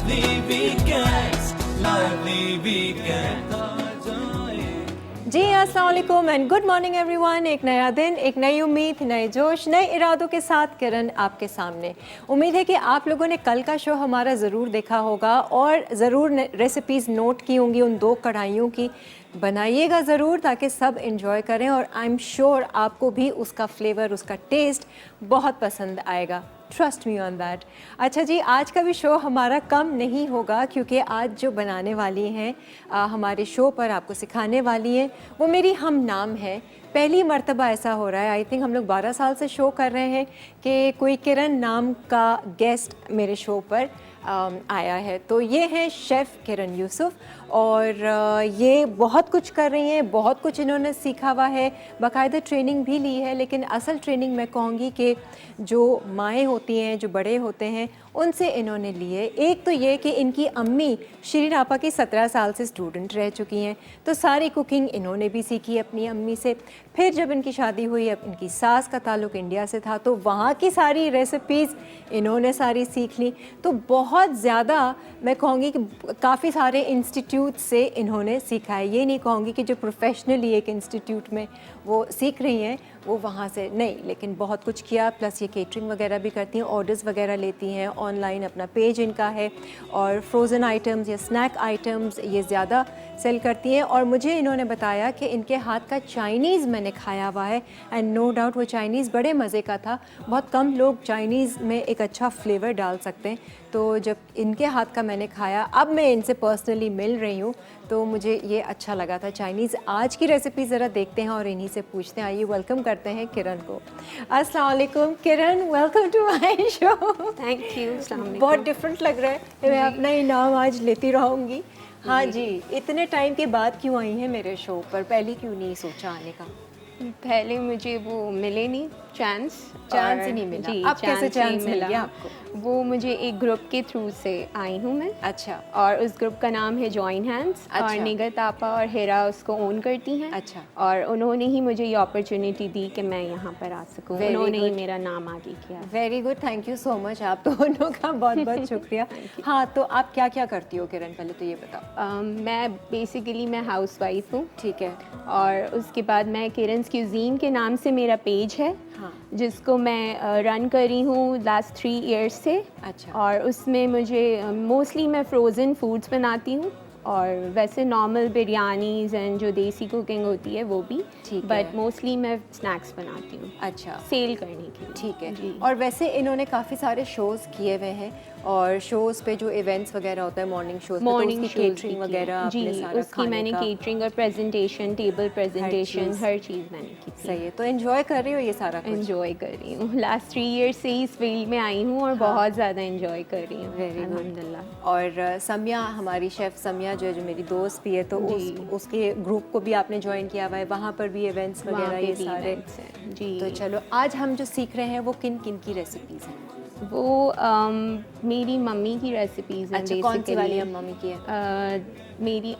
जी अस्सलाम वालेकुम and good morning everyone. एक नया दिन, एक नई उम्मीद, नए जोश, नए इरादों के साथ किरण आपके सामने। उम्मीद है कि आप लोगों ने कल का शो हमारा ज़रूर देखा होगा और ज़रूर रेसिपीज़ नोट की होंगी उन 2 कढ़ाइयों की। बनाइएगा ज़रूर ताकि सब इंजॉय करें और आई एम श्योर आपको भी उसका फ्लेवर, उसका टेस्ट बहुत पसंद आएगा। Trust me on that. अच्छा जी, आज का भी शो हमारा कम नहीं होगा क्योंकि आज जो बनाने वाली हैं हमारे शो पर आपको सिखाने वाली हैं वो मेरी हम नाम है। पहली मर्तबा ऐसा हो रहा है, आई थिंक हम लोग 12 साल से शो कर रहे हैं कि कोई किरण नाम का गेस्ट मेरे शो पर आया है। तो ये हैं शेफ़ किरण यूसुफ और ये बहुत कुछ कर रही हैं, बहुत कुछ इन्होंने सीखा हुआ है, बाकायदा ट्रेनिंग भी ली है। लेकिन असल ट्रेनिंग मैं कहूँगी कि जो माएँ होती हैं, जो बड़े होते हैं, उनसे इन्होंने लिए। एक तो ये कि इनकी अम्मी शिरीन आपा की 17 साल से स्टूडेंट रह चुकी हैं, तो सारी कुकिंग इन्होंने भी सीखी अपनी अम्मी से। फिर जब इनकी शादी हुई, अब इनकी सास का ताल्लुक़ इंडिया से था, तो वहाँ की सारी रेसिपीज़ इन्होंने सारी सीख ली। तो बहुत ज़्यादा मैं कहूँगी कि काफ़ी सारे इंस्टीट्यूट से इन्होंने सीखा है। ये नहीं कहूँगी कि जो प्रोफेशनली एक इंस्टीट्यूट में वो सीख रही हैं वो वहाँ से नहीं, लेकिन बहुत कुछ किया। प्लस ये केटरिंग वगैरह भी करती हैं, ऑर्डर्स वगैरह लेती हैं, ऑनलाइन अपना पेज इनका है और फ्रोज़न आइटम्स या स्नैक आइटम्स ये ज़्यादा सेल करती हैं। और मुझे इन्होंने बताया कि इनके हाथ का चाइनीज़ मैंने खाया हुआ है एंड नो डाउट वो चाइनीज़ बड़े मज़े का था। बहुत कम लोग चाइनीज़ में एक अच्छा फ्लेवर डाल सकते हैं, तो जब इनके हाथ का मैंने खाया, अब मैं इनसे पर्सनली मिल रही हूँ तो मुझे ये अच्छा लगा था चाइनीज़। आज की रेसिपी ज़रा देखते हैं और इन्हीं से पूछते हैं। आइए वेलकम करते हैं किरण को। अस्सलाम वालेकुम Kiran, welcome to my show. Thank you. अस्सलाम वालेकुम। बहुत डिफरेंट लग रहा है, मैं अपना इनाम आज लेती रहूँगी। हाँ जी, इतने टाइम के बाद क्यों आई हैं मेरे शो पर? पहले क्यों नहीं सोचा आने का? पहले मुझे वो मिले नहीं, चांस ही नहीं मिला। जी, अब कैसे चांस मिल गया आपको? वो मुझे एक ग्रुप के थ्रू से आई हूँ मैं। अच्छा। और उस ग्रुप का नाम है जॉइन हैंड्स। अच्छा। और निगत आपा और हिरा उसको ओन करती हैं। अच्छा। और उन्होंने ही मुझे ये अपॉर्चुनिटी दी कि मैं यहाँ पर आ सकूँ। उन्होंने ही मेरा नाम आगे किया। Very good, thank you so much. आप दोनों का बहुत बहुत शुक्रिया। हाँ, तो आप क्या क्या करती हो किरण, पहले तो ये बताओ। मैं बेसिकली मैं हाउस वाइफ हूँ। ठीक है। और उसके बाद मैं किरण's क्यूजीन के नाम से मेरा पेज है। हाँ। जिसको मैं रन कर रही हूँ लास्ट 3 इयर्स से। अच्छा। और उसमें मुझे मोस्टली मैं फ्रोज़न फूड्स बनाती हूँ और वैसे नॉर्मल बिरयानीज़ एंड जो देसी कुकिंग होती है वो भी, बट मोस्टली मैं स्नैक्स बनाती हूँ। अच्छा। सेल करने के लिए। ठीक है। और वैसे इन्होंने काफ़ी सारे शोज़ किए हुए हैं और शोज़ पे जो इवेंट्स वगैरह होता है मॉर्निंग शोज़, मॉर्निंग केटरिंग वगैरह जी, उसकी मैंने केटरिंग और प्रेजेंटेशन, टेबल प्रेजेंटेशन, हर चीज़ मैंने की थी। सही है। तो एंजॉय कर रही हो ये सारा कुछ? एंजॉय कर रही हूँ। लास्ट 3 इयर्स से ही इस फील्ड में आई हूँ और बहुत ज़्यादा एंजॉय कर रही हूँ। Very good. अल्हम्दुलिल्लाह। और समिया, हमारी शेफ़ समिया जो मेरी दोस्त भी है, तो उसके ग्रुप को भी आपने ज्वाइन किया हुआ है, वहाँ पर भी इवेंट्स वगैरह ये सारे। जी। तो चलो आज हम जो सीख रहे हैं वो किन किन की रेसिपीज़ हैं? वो मेरी मम्मी की रेसिपीज़ हैं। अच्छा, कौन सी वाली मम्मी की है? मेरी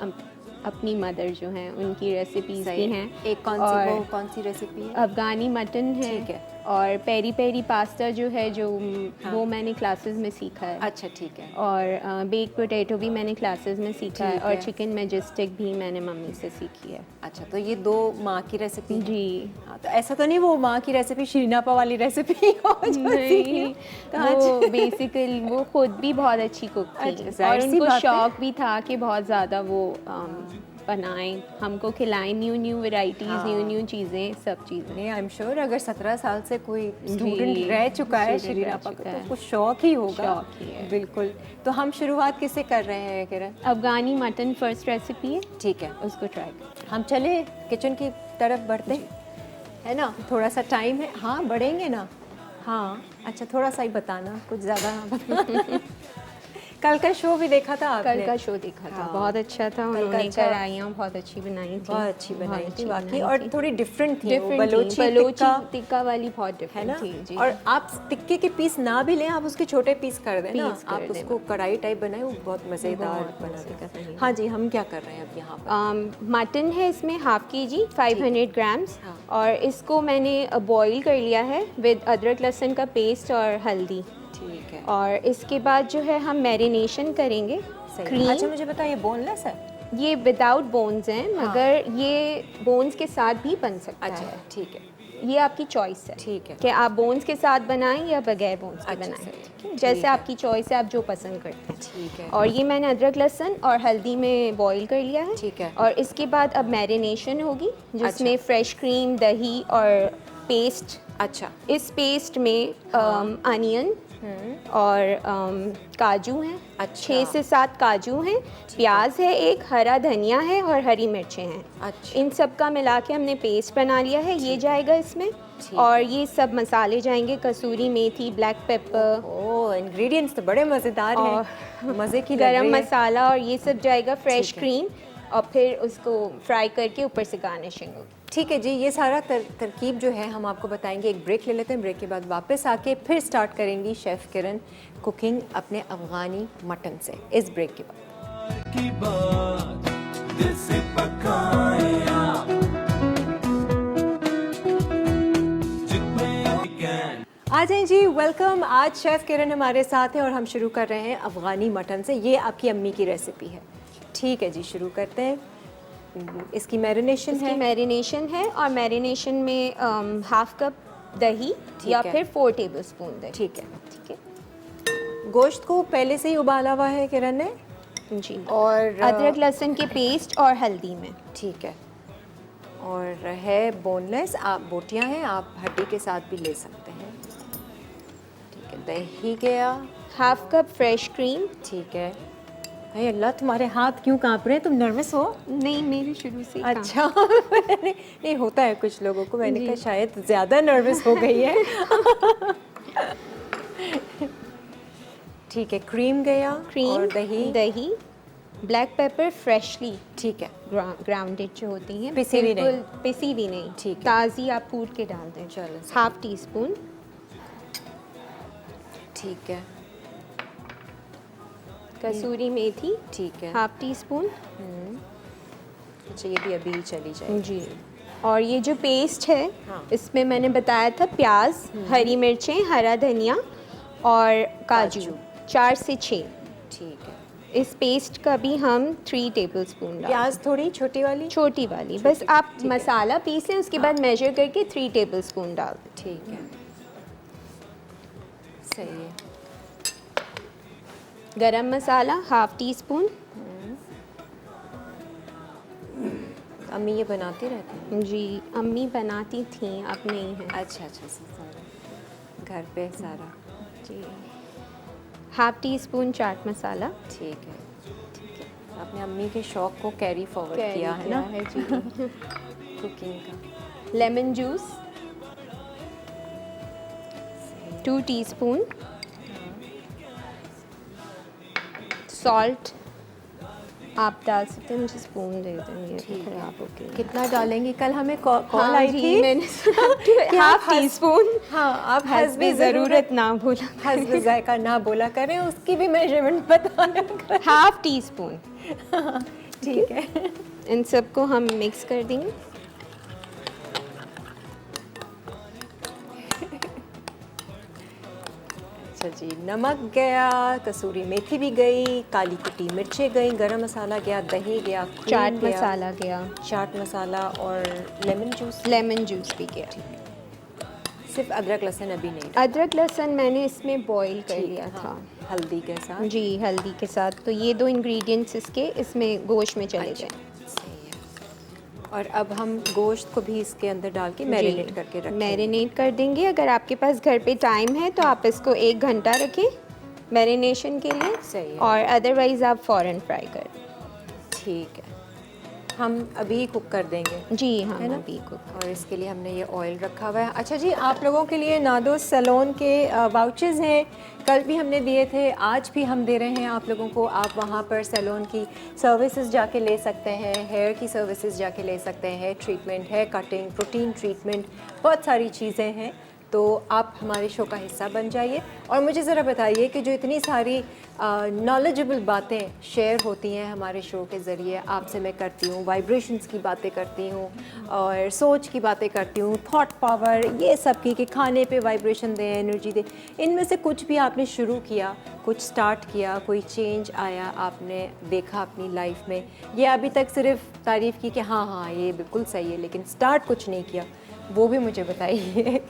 अपनी मदर जो हैं उनकी रेसिपीज़ भी हैं। एक कौन सी रेसिपी है? अफ़गानी मटन है। ठीक है। और पेरी पेरी पास्ता जो है जो वो मैंने क्लासेस में सीखा है। अच्छा, ठीक है। और बेक पोटैटो भी मैंने क्लासेस में सीखा है। और चिकन मैजेस्टिक भी मैंने मम्मी से सीखी है। अच्छा, तो ये 2 माँ की रेसिपी जी। हाँ, तो ऐसा तो नहीं वो माँ की रेसिपी शिरीनापा वाली रेसिपी हो जो नहीं, वो बेसिकली वो खुद भी बहुत अच्छी कुक थी और उनको शौक भी था कि बहुत ज़्यादा वो बनाएं, हमको खिलाएं न्यू वैरायटीज़, न्यू चीज़ें, सब चीज़ें। नहीं, आई एम श्योर अगर 17 साल से कोई स्टूडेंट रह चुका है शिरीनापा को तो कुछ शौक ही होगा। शौक ही है। बिल्कुल। तो हम शुरुआत किससे कर रहे हैं किरण? अफ़गानी मटन फर्स्ट रेसिपी है। ठीक है, उसको ट्राई करें। हम चले किचन की तरफ बढ़ते हैं, है ना? थोड़ा सा टाइम है। हाँ, बढ़ेंगे ना? हाँ, अच्छा, थोड़ा सा ही बताना, कुछ ज़्यादा। कल का शो भी देखा था आपने? कल का शो देखा था। बहुत अच्छा था। उन्होंने कढ़ाइयाँ बहुत अच्छी बनाई थी। बहुत अच्छी बनाई थी वाकई, और थोड़ी डिफरेंट थी। बलोची टिक्का वाली बहुत डिफरेंट थी जी। और आप टिक्के के पीस ना भी लें, आप उसके छोटे पीस कर दें ना, आप उसको कढ़ाई टाइप बनाए, वो बहुत मज़ेदार बना। हाँ जी, हम क्या कर रहे हैं अब यहाँ पर? मटन है इसमें हाफ kg 500 ग्राम्स। और इसको मैंने बॉईल कर लिया है विद अदरक लहसुन का पेस्ट और हल्दी। ठीक है। और इसके बाद जो है हम मैरिनेशन करेंगे। सही। क्रीम, अच्छा मुझे बताइए बोनलेस है? ये विदाउट बोन्स हैं, मगर ये बोन्स के साथ भी बन सकता अच्छा है। ठीक है। ये आपकी चॉइस है, ठीक है। कि आप बोन्स के साथ बनाएं या बगैर बोन्स के अच्छा, बनाएं। सही। ठीक है, ठीक जैसे है। आपकी चॉइस है, आप जो पसंद करते हैं। ठीक है। और ये मैंने अदरक लहसुन और हल्दी में बॉईल कर लिया है। ठीक है। और इसके बाद अब मैरिनेशन होगी, जिसमें अच्छा। फ्रेश क्रीम, दही और पेस्ट। अच्छा। इस पेस्ट में अनियन और काजू हैं, अच्छा। 6 से 7 काजू हैं, प्याज है, एक हरा धनिया है और हरी मिर्चें हैं। अच्छा। इन सब का मिला के हमने पेस्ट बना लिया है, ये जाएगा इसमें। ठीक और है। ये सब मसाले जाएंगे, कसूरी मेथी, ब्लैक पेपर ओह इंग्रेडिएंट्स तो बड़े मज़ेदार और हैं, मज़े की लग गरम रही है। मसाला, और ये सब जाएगा, फ्रेश ठीक है। क्रीम, और फिर उसको फ्राई करके ऊपर से गार्निशिंग होगी। ठीक है जी, ये सारा तरकीब जो है हम आपको बताएंगे। एक ब्रेक ले लेते हैं, ब्रेक के बाद वापस आके फिर स्टार्ट करेंगी शेफ़ किरण कुकिंग अपने अफ़गानी मटन से, इस ब्रेक के बाद। की बात दिल से पकाए आप, जितने कैन आ जाए जी, वेलकम। आज शेफ़ किरण हमारे साथ हैं और हम शुरू कर रहे हैं अफ़गानी मटन से। ये आपकी अम्मी की रेसिपी है। ठीक है जी, शुरू करते हैं। इसकी मैरिनेशन इसकी है। मैरिनेशन है, और मैरिनेशन में हाफ कप दही या है। फिर 4 टेबलस्पून दही। ठीक है। ठीक है गोश्त को पहले से ही उबाला हुआ है किरण ने, जी। और अदरक लहसुन की पेस्ट और हल्दी में। ठीक है। और है बोनलेस, आप बोटियां हैं, आप हड्डी के साथ भी ले सकते हैं। ठीक है, दही गया। Half cup fresh cream. ठीक है। अरे अल्लाह, तुम्हारे हाथ क्यों कांप रहे हैं? तुम नर्वस हो? नहीं, मेरे शुरू से ही काम। अच्छा नहीं होता है कुछ लोगों को, मैंने जी। कहा शायद ज़्यादा नर्वस हो गई है। ठीक है, क्रीम गया, क्रीम, और दही। ब्लैक पेपर फ्रेशली ठीक है। ग्राउंडेड जो होती हैं, पिसी हुई नहीं। बिल्कुल पिसी हुई नहीं, ठीक है। ताज़ी आप कूट के डाल दें। चलो, सही। हाफ टी स्पून ठीक है। कसूरी मेथी, ठीक है। Half tea spoon. अच्छा, ये भी अभी ही चली जाए। जी। और ये जो पेस्ट है, हाँ। इसमें मैंने बताया था प्याज, हरी मिर्चें, हरा धनिया और काजू 4 से 6। ठीक है। इस पेस्ट का भी हम 3 टेबलस्पून डालें। प्याज थोड़ी छोटी वाली। छोटी वाली, बस आप ठीक है। मसाला पीसें, उसके बाद मेजर करके 3 टेबलस्पून डाल दें। ठीक है, सही है। गरम मसाला हाफ टी स्पून। अम्मी ये बनाती रहती हैं? जी, अम्मी बनाती थी, अब नहीं है। अच्छा अच्छा, सारा घर पे सारा। जी। Half tea spoon chaat masala. ठीक है। ठीक है, आपने अम्मी के शौक को कैरी फॉरवर्ड कैरी किया है ना, है जी। कुकिंग का। Lemon juice 2 teaspoon. सॉल्ट आप डाल सकते हैं, मुझे स्पून दे दें, ये ठीक है। खराब हो गया। कितना डालेंगी? कल हमें कॉल हाँ आई जी, थी। मैंने कि आप हाफ टी स्पून। हाँ, आप हस्बे ज़रूरत ना भूला। हस्बे जायका ना बोला करें, उसकी भी मेजरमेंट बताया करें। Half tea spoon. ठीक है। इन सबको हम मिक्स कर देंगे। अच्छा जी, नमक गया, कसूरी मेथी भी गई, काली कुटी मिर्चें गई, गरम मसाला गया, दही गया, क्रीम चाट गया, मसाला गया, चाट मसाला और लेमन जूस। लेमन जूस भी गया। सिर्फ अदरक लहसुन अभी नहीं। अदरक लहसुन मैंने इसमें बॉईल कर ठीक लिया है, था। हाँ, हल्दी के साथ। जी, हल्दी के साथ। तो ये 2 इंग्रेडिएंट्स इसके इसमें गोश्त में चले अच्छा, गए। सही है। और अब हम गोश्त को भी इसके अंदर डाल के मैरिनेट करके रखेंगे। मैरिनेट कर देंगे। अगर आपके पास घर पे टाइम है तो आप इसको 1 घंटा रखें मैरिनेशन के लिए। सही है। और अदरवाइज़ आप फ़ौरन फ्राई कर। ठीक है, हम अभी कुक कर देंगे। जी हाँ, है ना? अभी को। और इसके लिए हमने ये ऑयल रखा हुआ है। अच्छा जी, आप लोगों के लिए नादोस सैलून के वाउचर्स हैं, कल भी हमने दिए थे, आज भी हम दे रहे हैं आप लोगों को। आप वहाँ पर सैलून की सर्विसेज जाके ले सकते हैं, हेयर की सर्विसेज जाके ले सकते हैं, hair treatment, hair cutting, protein treatment, बहुत सारी चीज़ें हैं। तो आप हमारे शो का हिस्सा बन जाइए। और मुझे ज़रा बताइए कि जो इतनी सारी नॉलेजेबल बातें शेयर होती हैं हमारे शो के ज़रिए, आपसे मैं करती हूँ, वाइब्रेशंस की बातें करती हूँ और सोच की बातें करती हूँ, थॉट पावर, ये सब की, कि खाने पे वाइब्रेशन दें, एनर्जी दें, इनमें से कुछ भी आपने शुरू किया, कुछ स्टार्ट किया, कोई चेंज आया, आपने देखा अपनी लाइफ में, ये अभी तक सिर्फ तारीफ़ की कि हाँ हाँ ये बिल्कुल सही है, लेकिन स्टार्ट कुछ नहीं किया, वो भी मुझे बताइए।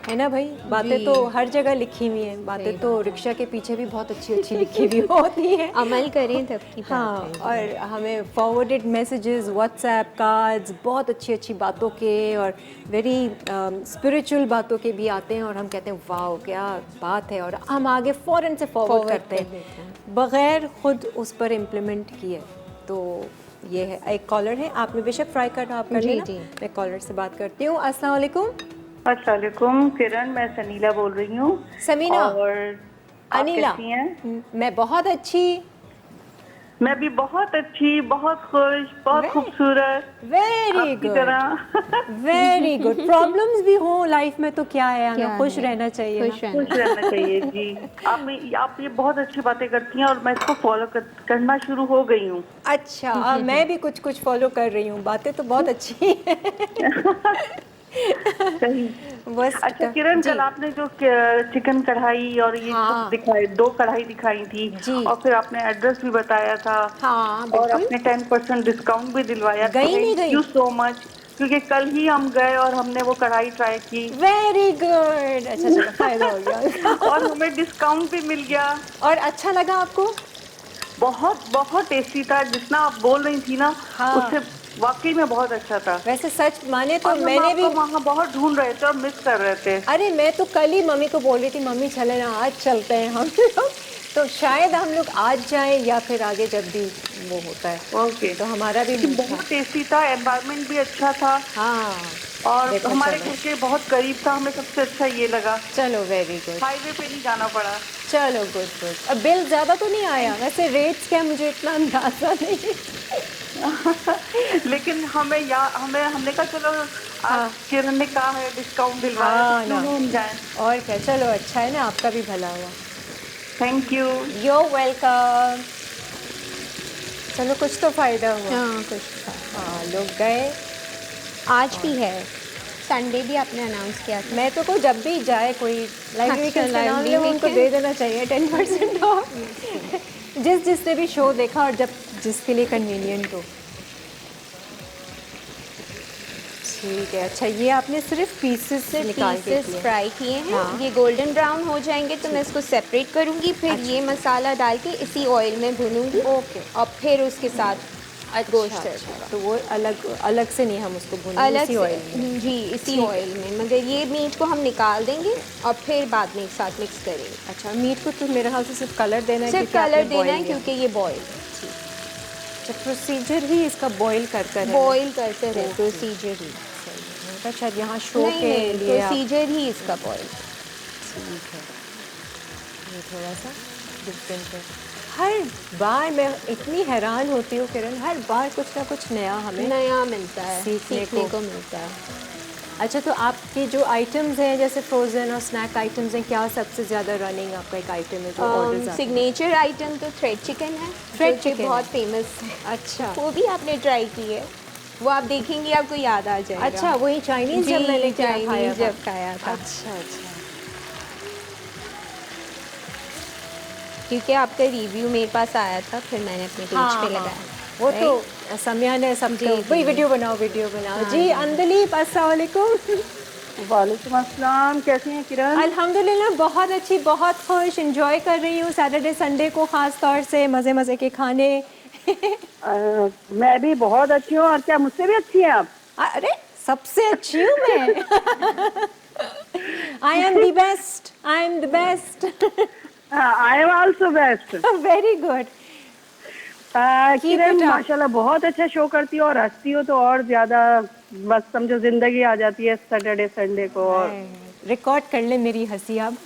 है ना भाई, बातें तो हर जगह लिखी हुई हैं, बातें तो रिक्शा के पीछे भी बहुत अच्छी अच्छी लिखी हुई होती हैं। अमल करें तब की बात हाँ, है। और हमें फॉरवर्डेड मैसेजेस, व्हाट्सएप कार्ड्स, बहुत अच्छी अच्छी बातों के और वेरी स्पिरिचुअल बातों के भी आते हैं, और हम कहते हैं वाह क्या बात है, और हम आगे फ़ौरन से फॉरवर्ड करते हैं बग़ैर ख़ुद उस पर इम्प्लीमेंट किए। तो ये है, एक कॉलर है, आपने बेशक फ्राई करना, आप कर लेना, मैं कॉलर से बात करती हूँ। अस्सलाम वालेकुम। अस्सलाम वालेकुम किरण, मैं सनीला बोल रही हूँ। समीना, और आप अनीला, कैसी हैं? मैं बहुत अच्छी। मैं भी बहुत अच्छी, बहुत खुश, बहुत खूबसूरत, वेरी आपकी गुड, तरह। Very good. प्रॉब्लम्स भी हों लाइफ में तो क्या है, हमें खुश है? रहना चाहिए खुश ना। खुश रहना चाहिए जी। आप ये बहुत अच्छी बातें करती हैं और मैं इसको फॉलो करना शुरू हो गई हूँ। अच्छा, मैं भी कुछ कुछ फॉलो कर रही हूँ, बातें तो बहुत अच्छी हैं। सही। बस अच्छा किरण, जी, कल आपने जो चिकन कढ़ाई और ये सब हाँ दिखाए, 2 कढ़ाई दिखाई थी, जी, और फिर आपने एड्रेस भी बताया था, हाँ और बिल्कुल। आपने 10% डिस्काउंट भी दिलवाया। गई नहीं थैंक गई, यू सो मच, क्योंकि कल ही हम गए और हमने वो कढ़ाई ट्राई की वेरी गुड। अच्छा चलो, फायदा हो गया। और हमें डिस्काउंट भी मिल गया। और अच्छा लगा आपको? बहुत बहुत टेस्टी था, जितना आप बोल रही थी ना, हाँ, उससे वाकई में बहुत अच्छा था। वैसे सच माने तो और हम मैंने भी, आपको वहाँ बहुत ढूंढ रहे थे और मिस कर रहे थे। अरे मैं तो कल ही मम्मी को बोल रही थी, मम्मी चले ना आज चलते हैं हम लोग, तो शायद हम लोग आज जाएं या फिर आगे जब भी वो होता है, ओके। तो हमारा भी मन था। बहुत टेस्टी था, एनवायरनमेंट भी अच्छा था, हाँ और देखो, हमारे चलो घर के बहुत करीब था, हमें सबसे अच्छा ये लगा। चलो, वेरी गुड, हाईवे पे नहीं जाना पड़ा। चलो गुड गुड। अब बिल ज़्यादा तो नहीं आया? वैसे रेट्स क्या, मुझे इतना अंदाज़ा नहीं। लेकिन हमने कहा चलो, हाँ आज किरण ने कहा है डिस्काउंट दिलवाया, हाँ तो ना, क्यों हम जाएं। और क्या, चलो अच्छा है ना, आपका भी भला हुआ। Thank you. Yo welcome. चलो कुछ तो फ़ायदा हुआ। हाँ कुछ था। हाँ, लोग गए। आज भी है, संडे भी आपने अनाउंस किया था। मैं तो को जब भी जाए कोई लाइब्रेरी अच्छा, का नाम ले, library वो उनको weekend। दे देना चाहिए 10% ऑफ। जिसने भी शो देखा और जब जिसके लिए कन्वीनियंट हो। ठीक है, अच्छा ये आपने सिर्फ पीसेस सिर्फ निकाल के पीसेस किए। फ्राई किए हैं। हाँ। ये गोल्डन ब्राउन हो जाएंगे तो मैं इसको सेपरेट करूंगी, फिर अच्छा। ये मसाला डाल के इसी ऑयल में भूनूंगी, ओके। और फिर उसके साथ गोश्त अच्छा, सर्व होगा। तो वो अलग अलग से नहीं, हम उसको भूनेंगे अलग इसी से, ऑयल में। जी इसी ठीक है। ऑयल में, मगर ये मीट को हम निकाल देंगे और फिर बाद में एक साथ मिक्स करेंगे। अच्छा, मीट को तो मेरे ख्याल से सिर्फ कलर देना है, सिर्फ क्योंकि कलर आपने देना boil है किया। क्योंकि ये बॉयल अच्छा, प्रोसीजर ही इसका बॉईल कर कर है। बॉयल करते रहे, ओके। प्रोसीजर ही। मैंने कहा शायद यहाँ शो नहीं के नहीं, लिए आप, प्रोसीजर ही इसका बॉयल। ठीक है, ये थोड़ा सा डिफरेंट है। हर बार मैं इतनी हैरान होती हूँ किरण, हर बार कुछ ना कुछ नया हमें नया मिलता है, सीखने सीखने को। को मिलता है। अच्छा, तो आपके जो आइटम्स हैं, जैसे फ्रोज़न और स्नैक आइटम्स हैं, क्या सबसे ज़्यादा रनिंग आपका एक आइटम है जो ऑर्डर्स आते हैं? सिग्नेचर आइटम तो थ्रेड चिकन है, थ्रेड जो कि चिकन बहुत है। फेमस है। अच्छा वो भी आपने ट्राई की है, वो आप देखेंगे आपको याद आ जाएगा। अच्छा, वही चाइनीज़ जी, जब मैंने क्या खाया चाइनीज़ था। जब खाया था। अच्छा अच्छा, क्योंकि आपका रिव्यू मेरे पास आया था, फिर मैंने अपने पेज हाँ, पे हाँ, लगाया। वो Right? तो सम्या ने सबको जी, वही जी। वीडियो बनाओ, वीडियो बनाओ। हाँ, जी जी। अंदलीप, अस्सलाम वालेकुम। वालेकुम अस्सलाम, कैसी हैं किरण? अल्हम्दुलिल्लाह बहुत अच्छी, बहुत खुश, एंजॉय कर रही हूँ सैटरडे संडे को, ख़ास तौर से मज़े मज़े के खाने। मैं भी बहुत अच्छी हूँ, और क्या मुझसे भी अच्छी हैं आप? अरे सबसे अच्छी हूँ मैं। I am the best, I am the best. I am also best. Very good. Keep Kiran it up. माशाल्लाह बहुत अच्छा शो करती हो, और हंसती हो तो और ज्यादा, बस समझो जिंदगी आ जाती है सैटरडे संडे को। और रिकॉर्ड कर ले मेरी हंसी अब।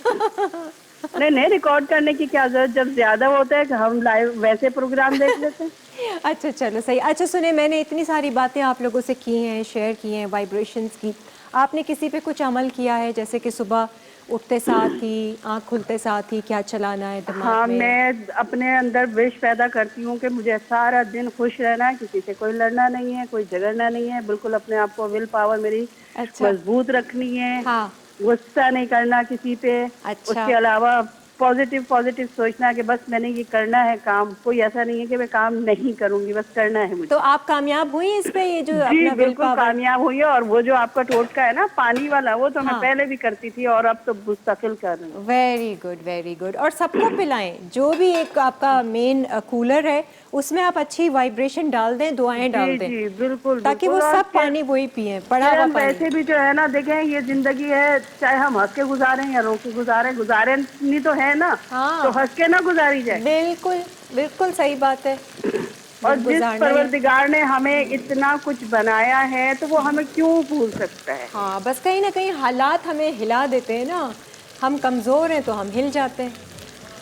नहीं नहीं, रिकॉर्ड करने की क्या जरूरत, जब ज्यादा होता है कि हम लाइव वैसे प्रोग्राम देख लेते हैं। अच्छा चलो सही। अच्छा सुने, मैंने इतनी सारी बातें आप लोगों से की हैं, शेयर की हैं वाइब्रेशंस की। आपने किसी पे कुछ अमल किया है, जैसे कि सुबह उठते साथ ही, आँख खुलते साथ ही क्या चलाना है दिमाग हाँ, में? मैं अपने अंदर विश पैदा करती हूँ कि मुझे सारा दिन खुश रहना है, किसी से कोई लड़ना नहीं है, कोई झगड़ना नहीं है, बिल्कुल अपने आप को विल पावर मेरी अच्छा। मजबूत रखनी है, हाँ। गुस्सा नहीं करना किसी पे। अच्छा। उसके अलावा पॉजिटिव पॉजिटिव सोचना कि बस मैंने ये करना है काम, कोई ऐसा नहीं है कि मैं काम नहीं करूँगी, बस करना है मुझे। तो आप कामयाब हुई इस पे, ये जो जी अपना विल बिल्कुल पावर? कामयाब हुई है। और वो जो आपका टोटका है ना पानी वाला, वो तो मैं हाँ। पहले भी करती थी और अब तो मुस्तकिल कर रही हूँ। Very good, very good. और सबको पिलाएं, जो भी एक आपका मेन कूलर है उसमें आप अच्छी वाइब्रेशन डाल दें, दुआएं डाल जी दें, जी बिल्कुल ताकि वो बिल्कुल। और सब पानी वही पिए, पड़ा हुआ किरण पानी। वैसे भी जो है ना, देखें ये जिंदगी है, चाहे हम हंस के गुजारें या रो के गुजारें, गुजारे नहीं तो है ना, तो हाँ, हंस के ना गुजारी जाए। बिल्कुल बिल्कुल सही बात है। और जब जिस गुजारना ही है। परवरदिगार ने हमें इतना कुछ बनाया है तो वो हमें क्यों भूल सकता है। हाँ, बस कहीं ना कहीं हालात हमें हिला देते हैं ना, हम कमज़ोर हैं तो हम हिल जाते हैं,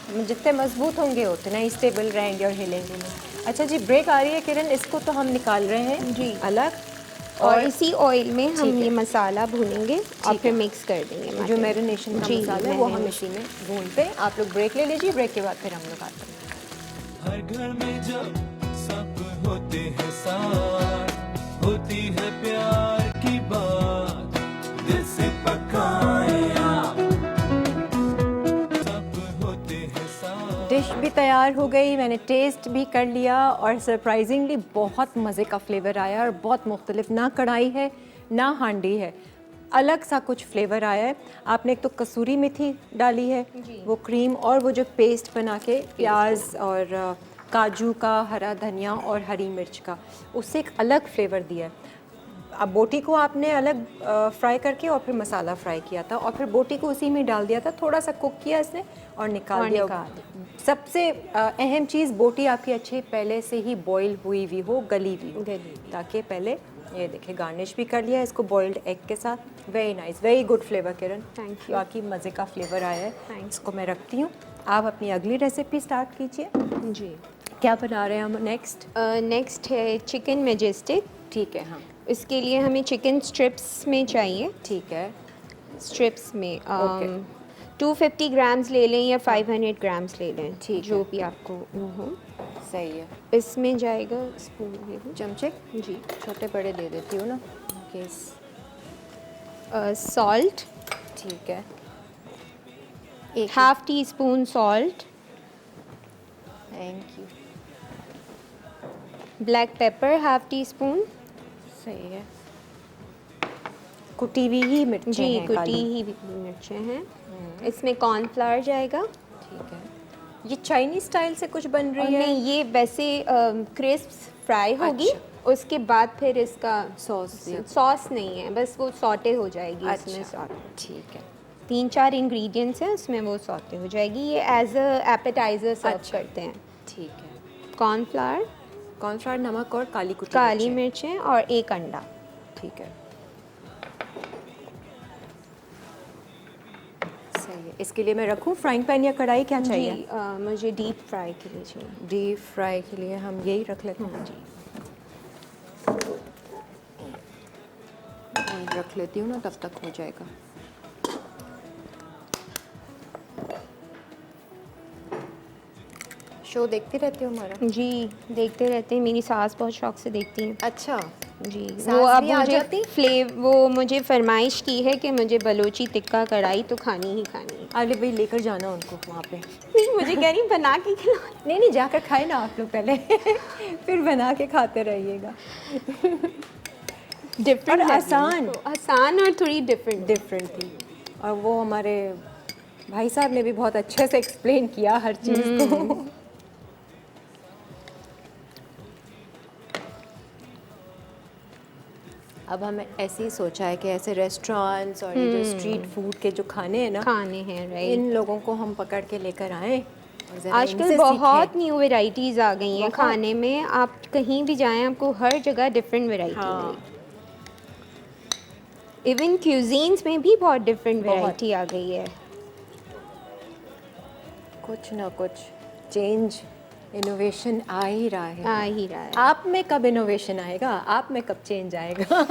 हम जितने मजबूत होंगे उतना ही स्टेबल रहेंगे और हिलेंगे नहीं। अच्छा जी, ब्रेक आ रही है किरण, इसको तो हम निकाल रहे हैं जी अलग, और इसी ऑयल में हम ठीक है। ये मसाला भूनेंगे और ठीक फिर है। मिक्स कर देंगे जो मटर। मैरिनेशन का जी, मसाला है वो हम marination। इसी में भूनते हैं। आप लोग ब्रेक ले लीजिए, ब्रेक के बाद फिर हम लोग आते हैं। हर घर में जब सब होते हैं साथ, होती है प्यार की बात, दिल से पकाए आप, सब होते हैं साथ। डिश भी तैयार हो गई, मैंने टेस्ट भी कर लिया और सरप्राइजिंगली बहुत मज़े का फ्लेवर आया और बहुत मुख्तलिफ, ना कढ़ाई है ना हांडी है, अलग सा कुछ फ्लेवर आया है। आपने एक तो कसूरी मेथी डाली है, वो क्रीम, और वो जो पेस्ट बना के प्याज और काजू का, हरा धनिया और हरी मिर्च का, उससे एक अलग फ्लेवर दिया है। अब बोटी को आपने अलग फ्राई करके और फिर मसाला फ्राई किया था और फिर बोटी को उसी में डाल दिया था, थोड़ा सा कुक किया इसने और निकाल दिया। सबसे अहम चीज़, बोटी आपकी अच्छी पहले से ही बॉईल हुई हुई हो, गली हुई हो, ताकि पहले ये देखिए गार्निश भी कर लिया इसको बॉइल्ड एग के साथ। Very nice, very good flavour Kiran, Thank you। बाकी मज़े का फ्लेवर आया है। Thanks। इसको मैं रखती हूँ, आप अपनी अगली रेसिपी स्टार्ट कीजिए। जी क्या बना रहे हैं हम नेक्स्ट? नेक्स्ट है चिकन मैजेस्टिक। ठीक है, हाँ इसके लिए हमें चिकन स्ट्रिप्स में चाहिए। ठीक है। स्ट्रिप्स में Okay। 250 ग्राम्स ले लें या 500 ग्राम्स ले लें, ठीक जो है। भी आपको वो हो। सही है। इसमें जाएगा स्पून ले लूँ। चमचे जी छोटे बड़े दे देती हूँ ना केस। सॉल्ट, ठीक है, एक half tea spoon salt, thank you. Black pepper half tea spoon. सही है। कुटी हुई ही मिर्चें जी हैं कुटी काली। ही मिर्चें हैं। इसमें कॉर्नफ्लावर जाएगा। ठीक है। ये चाइनीज स्टाइल से कुछ बन और रही है? नहीं, ये वैसे क्रिस्प फ्राई होगी। अच्छा। उसके बाद फिर इसका सॉस दिया। सॉस नहीं है, बस वो सॉटे हो जाएगी इसमें। अच्छा, ठीक है। 3-4 इंग्रेडिएंट्स हैं उसमें, वो सॉटे हो जाएगी। ये एज अ एपेटाइजर सर्व अच्छा। करते हैं। ठीक है। कॉर्नफ्लावर, कॉर्नफ्लावर, नमक और काली कुटी काली मिर्चें। मिर्चें और एक अंडा। ठीक है, सही है। इसके लिए मैं रखूँ फ्राइंग पैन या कढ़ाई, क्या चाहिए? जी मुझे डीप फ्राई के लिए चाहिए। डीप फ्राई के लिए हम यही रख लेते हैं। जी, रख लेती हूँ ना, तब तक हो जाएगा। शो देखती रहती हो हमारा? जी देखते रहते हैं, मेरी सास बहुत शौक से देखती हैं। अच्छा, जी सास वो अब भी आ मुझे जाती? वो मुझे फरमाइश की है कि मुझे बलोची टिक्का कढ़ाई तो खानी ही खानी है। अरे भाई लेकर जाना उनको वहाँ पे। नहीं, मुझे कह रही बना के खिला। नहीं नहीं, जाकर खाए ना आप लोग पहले फिर बना के खाते रहिएगा। डिफरेंट और आसान। आसान और थोड़ी डिफरेंट। डिफरेंट थी, और वो हमारे भाई साहब ने भी बहुत अच्छे से एक्सप्लेन किया हर चीज़ को। अब हमें ऐसे ही सोचा है कि ऐसे रेस्टोरेंट्स और ये जो स्ट्रीट फूड के जो खाने हैं ना, खाने हैं, राइट। इन लोगों को हम पकड़ के लेकर आए और ज़रा आजकल इनसे बहुत सीखें। न्यू वैरायटीज़ आ गई हैं बहुत। खाने में। आप कहीं भी जाएं, आपको हर जगह डिफरेंट वैरायटी हाँ। मिलेगी। इवन क्यूजीन्स में भी बहुत डिफरेंट बहुत। वैरायटी आ गई है। कुछ ना कुछ चेंज इनोवेशन आ ही रहा है। आ ही रहा है। आप में कब इनोवेशन आएगा, आप में कब चेंज आएगा?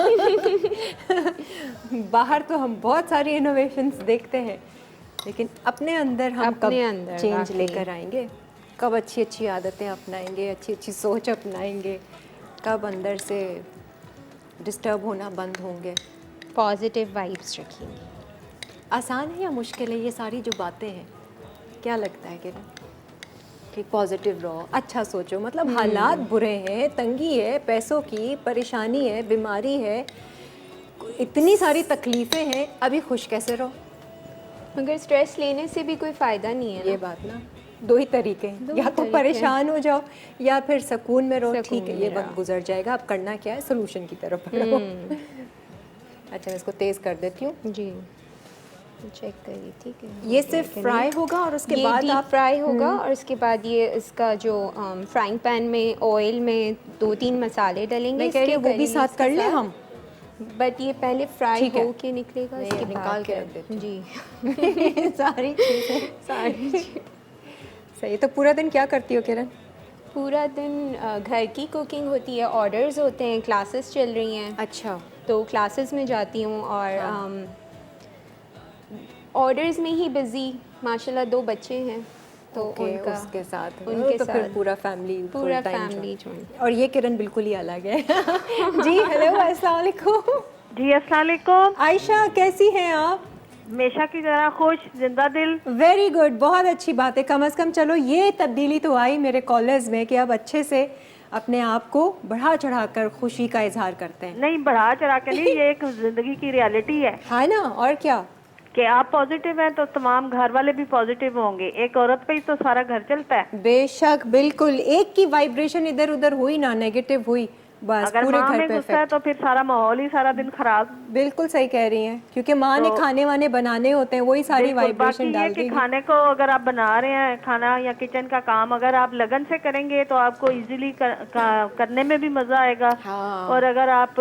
बाहर तो हम बहुत सारी इनोवेशंस देखते हैं, लेकिन अपने अंदर हम अपने कब अंदर चेंज वाकई। लेकर आएंगे, कब अच्छी अच्छी आदतें अपनाएंगे, अच्छी अच्छी सोच अपनाएंगे, कब अंदर से डिस्टर्ब होना बंद होंगे। पॉजिटिव वाइब्स रखेंगे। आसान है या मुश्किल है ये सारी जो बातें हैं? क्या लगता है किरण कि पॉजिटिव रहो, अच्छा सोचो, मतलब हालात बुरे हैं, तंगी है, पैसों की परेशानी है, बीमारी है, इतनी सारी तकलीफ़ें हैं, अभी खुश कैसे रहो? मगर स्ट्रेस लेने से भी कोई फ़ायदा नहीं है ये ना। बात ना, दो ही तरीके हैं, दो या ही तो तरीके परेशान हो जाओ या फिर सुकून में रहो। सुकून ठीक है, में ये रहो। वक्त गुजर जाएगा, अब करना क्या है, सोल्यूशन की तरफ बढ़ो। अच्छा, मैं इसको तेज़ कर देती हूँ। जी, चेक करिए, ठीक है। ये सिर्फ फ्राई होगा और उसके ये बाद डीप आप फ्राई होगा और उसके बाद ये इसका जो फ्राइंग पैन में ऑयल में 2-3 मसाले डलेंगे। मैं कह रही हूँ वो भी साथ कर लें हम। बट ये पहले फ्राई ठीक है। हो के निकलेगा, नहीं, इसके निकाल बाद के क्या- रख देती हूँ। जी। सारी चीज़ें सारी चीज़। सही। तो पूरा दिन क्या करती हो किरण? पूरा दिन घर की कुकिंग होती है, ऑर्डर्स होते हैं, क्लासेस चल रही हैं, अच्छा, तो क्लासेस में जाती हूँ और ऑर्डर्स में ही बिज़ी। माशाल्लाह 2 बच्चे हैं तो ओके, उनका उसके साथ उनके तो फिर साथ पूरा फैमिली पूरा full time family job। Join. और ये किरण बिल्कुल ही अलग है। जी हेलो, अस्सलाम वालेकुम। जी अस्सलाम वालेकुम। आयशा कैसी हैं आप? हमेशा की तरह खुश, जिंदा दिल। वेरी गुड, बहुत अच्छी बात है। कम से कम चलो ये तब्दीली तो आई मेरे कॉलेज में कि अब अच्छे से अपने आप को बढ़ा चढ़ा कर खुशी का इजहार करते हैं। नहीं, बढ़ा चढ़ा के नहीं, ये एक जिंदगी की रियलिटी है है ना, और क्या। कि आप पॉजिटिव हैं तो तमाम घर वाले भी पॉजिटिव होंगे। एक औरत पे ही तो सारा घर चलता है। बेशक, बिल्कुल, एक की वाइब्रेशन इधर उधर हुई ना, नेगेटिव हुई, बस अगर पूरे माँ घर में पे गुस्सा है इफेक्ट। तो फिर सारा माहौल ही सारा दिन खराब। बिल्कुल सही कह रही हैं, क्योंकि माँ ने तो- खाने वाने बनाने होते हैं, वही सारी बिल्कुल। बाकी वाइब्रेशन ये डाल कि देगी। खाने को अगर आप बना रहे हैं, खाना या किचन का काम अगर आप लगन से करेंगे तो आपको इजीली करने में भी मजा आएगा। हाँ। और अगर आप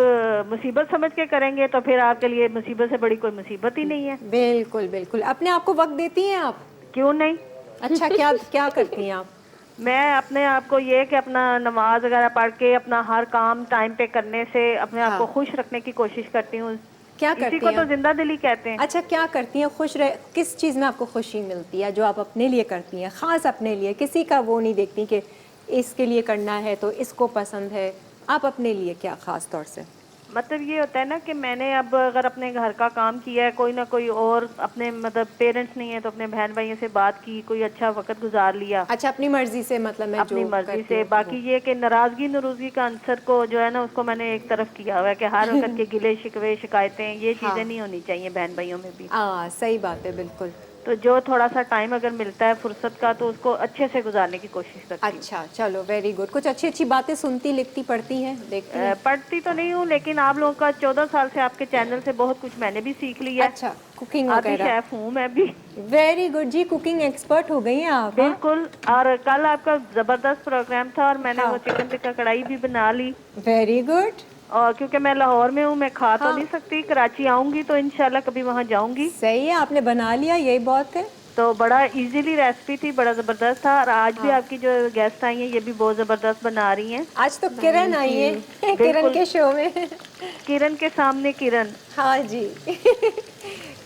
मुसीबत समझ के करेंगे तो फिर आपके लिए मुसीबत से बड़ी कोई मुसीबत ही नहीं है। बिल्कुल बिल्कुल। अपने आप को वक्त देती हैं आप? क्यों नहीं। अच्छा, क्या क्या करती हैं आप? मैं अपने आप को ये कि अपना नमाज वगैरह पढ़ के अपना हर काम टाइम पे करने से अपने आप को हाँ। खुश रखने की कोशिश करती हूँ। क्या इसी करती को तो हैं? जिंदा दिली कहते हैं। अच्छा, क्या करती हैं? खुश रह, किस चीज़ में आपको खुशी मिलती है जो आप अपने लिए करती हैं, ख़ास अपने लिए? किसी का वो नहीं देखती कि इसके लिए करना है तो इसको पसंद है, आप अपने लिए क्या ख़ास तौर से? मतलब ये होता है ना कि मैंने अब अगर अपने घर का काम किया है, कोई ना कोई और अपने मतलब पेरेंट्स नहीं है तो अपने बहन भाइयों से बात की, कोई अच्छा वक्त गुजार लिया अच्छा, अपनी मर्जी से, मतलब मैं अपनी जो मर्जी करती से। हूँ बाकी ये कि नाराजगी नुरूजगी का आंसर को जो है ना उसको मैंने एक तरफ किया हुआ है कि हर वक्त के गिले शिकवे शिकायतें ये चीजें हाँ। नहीं होनी चाहिए बहन भाइयों में भी। हाँ, सही बात है, बिल्कुल। तो जो थोड़ा सा टाइम अगर मिलता है फुर्सत का तो उसको अच्छे से गुजारने की कोशिश करती हूँ। अच्छा, चलो, वेरी गुड। कुछ अच्छी अच्छी बातें सुनती, लिखती, पढ़ती हैं, देखती हैं? पढ़ती तो नहीं हूँ लेकिन आप लोगों का 14 साल से आपके चैनल से बहुत कुछ मैंने भी सीख लिया है। अच्छा, कुकिंग आधी वगैरह। शेफ हूँ मैं भी। वेरी गुड जी, कुकिंग एक्सपर्ट हो गई हैं आप। हाँ? बिल्कुल। और कल आपका जबरदस्त प्रोग्राम था और मैंने हाँ। वो चिकन टिक्का कढ़ाई भी बना ली। Very good. और क्योंकि मैं लाहौर में हूँ, मैं खा तो हाँ। नहीं सकती, कराची आऊंगी तो इंशाल्लाह कभी वहाँ जाऊंगी। सही है, आपने बना लिया, यही बहुत है। तो बड़ा इजीली रेसिपी थी, बड़ा जबरदस्त था। और आज भी आपकी जो गेस्ट आई हैं ये भी बहुत जबरदस्त बना रही हैं। आज तो किरण आई है किरण बिल्कुल। के शो में। किरण के सामने किरण। हाँ जी।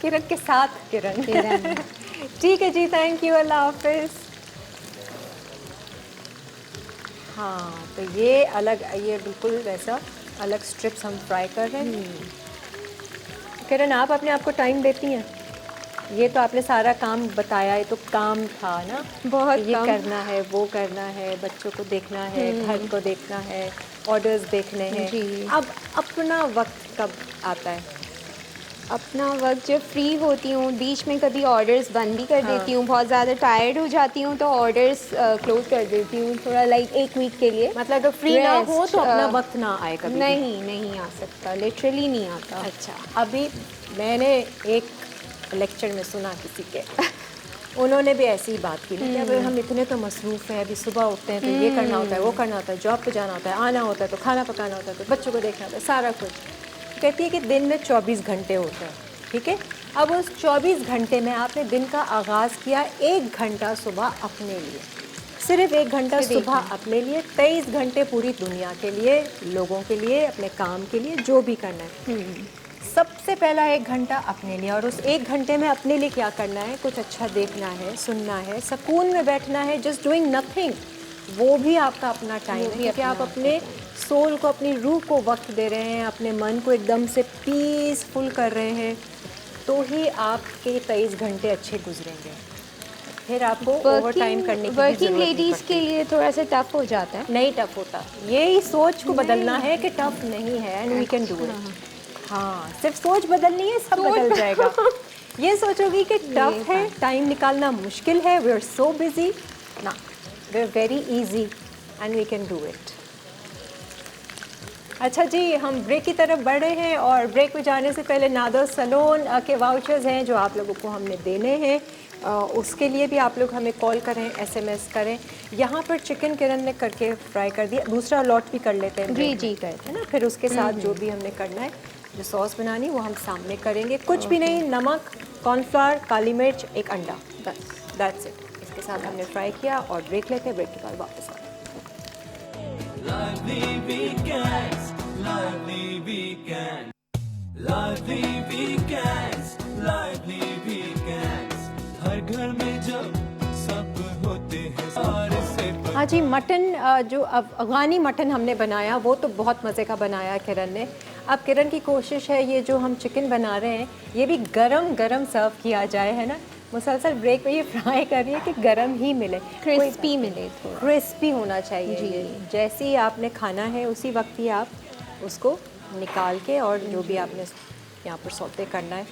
किरण के साथ किरण। ठीक है जी, थैंक यू, अल्लाह हाफिज। हाँ, तो ये अलग, ये बिल्कुल वैसा अलग स्ट्रिप्स हम फ्राई कर रहे हैं। किरण, आप अपने आप को टाइम देती हैं? ये तो आपने सारा काम बताया, ये तो काम था ना, बहुत ये कम। करना है, वो करना है, बच्चों को देखना है, घर को देखना है, ऑर्डर्स देखने हैं। जी। अब अपना वक्त कब आता है? अपना वक्त जब फ्री होती हूँ, बीच में कभी ऑर्डर्स बंद भी कर देती हूँ, बहुत ज़्यादा टायर्ड हो जाती हूँ तो ऑर्डर्स क्लोज कर देती हूँ थोड़ा, लाइक 1 वीक के लिए। मतलब अगर फ्री ना हो Rest, तो अपना वक्त ना आए कभी भी? नहीं आ सकता, लिटरली नहीं आता। अच्छा, अभी मैंने एक लेक्चर में सुना किसी के, उन्होंने भी ऐसी ही बात की ना कि अभी हम इतने तो मसरूफ़ हैं, अभी सुबह उठते हैं तो ये करना होता है, वो करना होता है, जॉब पे जाना होता है, आना होता है, तो खाना पकाना होता है, तो बच्चों को देखना होता है, सारा कुछ। कहती है कि दिन में 24 घंटे होते हैं, ठीक है? अब उस 24 घंटे में आपने दिन का आगाज़ किया 1 घंटा सुबह अपने लिए, सिर्फ 1 घंटा सुबह अपने लिए, 23 घंटे पूरी दुनिया के लिए, लोगों के लिए, अपने काम के लिए, जो भी करना है। सबसे पहला 1 घंटा अपने लिए, और उस 1 घंटे में अपने लिए क्या करना है? कुछ अच्छा देखना है, सुनना है, सुकून में बैठना है, जस्ट डूइंग नथिंग। वो भी आपका अपना टाइम है, क्योंकि आप अपने सोल को, अपनी रूह को वक्त दे रहे हैं, अपने मन को एकदम से पीसफुल कर रहे हैं, तो ही आपके 23 घंटे अच्छे गुजरेंगे। फिर आपको ओवर टाइम करने की भी वर्किंग जरूरत नहीं लेडीज़ पड़ती। के लिए थोड़ा सा टफ हो जाता है। नहीं टफ होता, यही सोच को बदलना है कि टफ नहीं है, and we can do it. हाँ, सिर्फ सोच बदलनी है, सब बदल जाएगा। ये सोचोगी कि टफ है, टाइम निकालना मुश्किल है, वी आर सो बिजी, ना, we are very easy and we can do it. अच्छा जी, हम ब्रेक की तरफ बढ़ रहे हैं, और ब्रेक में जाने से पहले नादर सैलून के वाउचर्स हैं जो आप लोगों को हमने देने हैं। उसके लिए भी आप लोग हमें कॉल करें, SMS करें। यहाँ पर चिकन किरण ने करके फ्राई कर दिया, दूसरा लॉट भी कर लेते हैं जी break जी में, करते है ना। फिर उसके साथ जो भी हमने करना है, जो सॉस बनानी, वो हम सामने करेंगे। कुछ भी नहीं, नमक, कॉर्नफ्लावर, काली मिर्च, एक अंडा, बस, दैट्स इट। इसके साथ हमने फ्राई किया, और ब्रेक लेते हैं, ब्रेक के बाद वापस आते हैं। Lively weekends, lively weekend, lively weekends, lively weekends. हर घर में जब सब होते हैं सारे से हाँ जी, मटन जो अफ़गानी मटन हमने बनाया, वो तो बहुत मज़े का बनाया किरण ने। अब किरण की कोशिश है, ये जो हम चिकन बना रहे हैं, ये भी गरम गरम सर्व किया जाए, है ना। मुसलसल ब्रेक में ये फ्राई कर रही है कि गरम ही मिले, क्रिस्पी मिले थोड़ा। क्रिस्पी होना चाहिए जी। ये। जैसे ही आपने खाना है, उसी वक्त ही आप उसको निकाल के, और जो भी आपने यहाँ पर सौते करना है,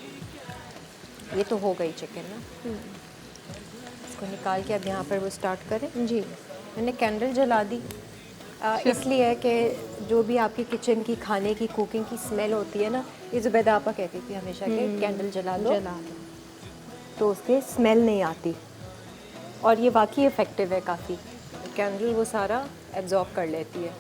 ये तो हो गई चिकन ना, इसको निकाल के अब यहाँ पर वो स्टार्ट करें। जी, मैंने कैंडल जला दी, इसलिए है कि जो भी आपकी किचन की, खाने की, कुकिंग की स्मेल होती है ना, ये ज़ुबैदा आपा कहती थी हमेशा कि कैंडल जला लो, तो उससे स्मेल नहीं आती। और ये वाकई इफ़ेक्टिव है काफ़ी, कैंडल वो सारा एब्जॉर्ब कर लेती है।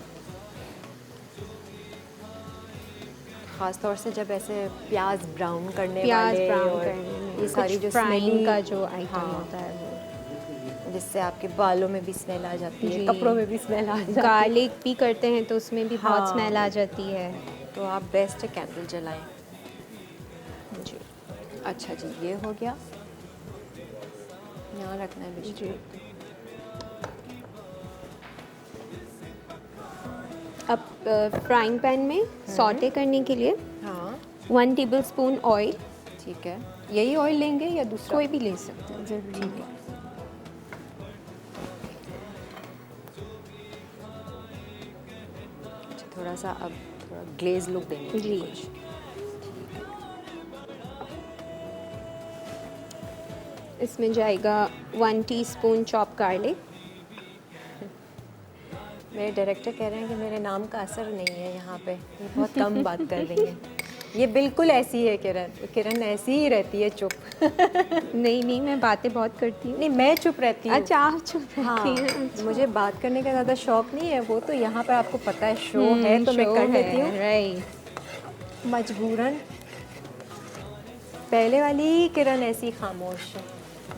ख़ास तौर से जब ऐसे प्याज ब्राउन करने प्याज वाले, ब्राउन और करने में, ये सारी जो फ्राइंग स्मेली का जो आइटम हाँ, होता है वो, जिससे आपके बालों में भी स्मेल आ जाती है, जी। कपड़ों में भी स्मेल आ जाती है, गार्लिक भी करते हैं तो उसमें भी बहुत हाँ। स्मेल आ जाती है। तो आप बेस्ट है कैंडल जलाएं जी। अच्छा जी, ये हो गया, यहाँ रखना है बिल्कुल। अब फ्राइंग पैन में सौटे करने के लिए हाँ 1 टेबलस्पून ऑयल, ठीक है, यही ऑयल लेंगे या दूसरा? कोई भी ले सकते हैं, ज़रूरी ठीक है। अच्छा, थोड़ा सा अब थोड़ा ग्लेज लुक देंगे जी। कुछ। इसमें जाएगा 1 टीस्पून चॉप गार्लिक। मेरे डायरेक्टर कह रहे हैं कि मेरे नाम का असर नहीं है यहाँ पे, ये बहुत कम बात कर रही हैं। ये बिल्कुल ऐसी है किरण, किरण ऐसी ही रहती है, चुप। नहीं नहीं, मैं बातें बहुत करती हूँ। नहीं, मैं चुप रहती हूँ। अच्छा, आप चुप हाँ, रहती हैं। मुझे बात करने का ज़्यादा शौक नहीं है, वो तो यहाँ पर आपको पता है शो है तो मैं कर लेती हूँ राइट। मजबूरन। पहले वाली किरण ऐसी खामोश है।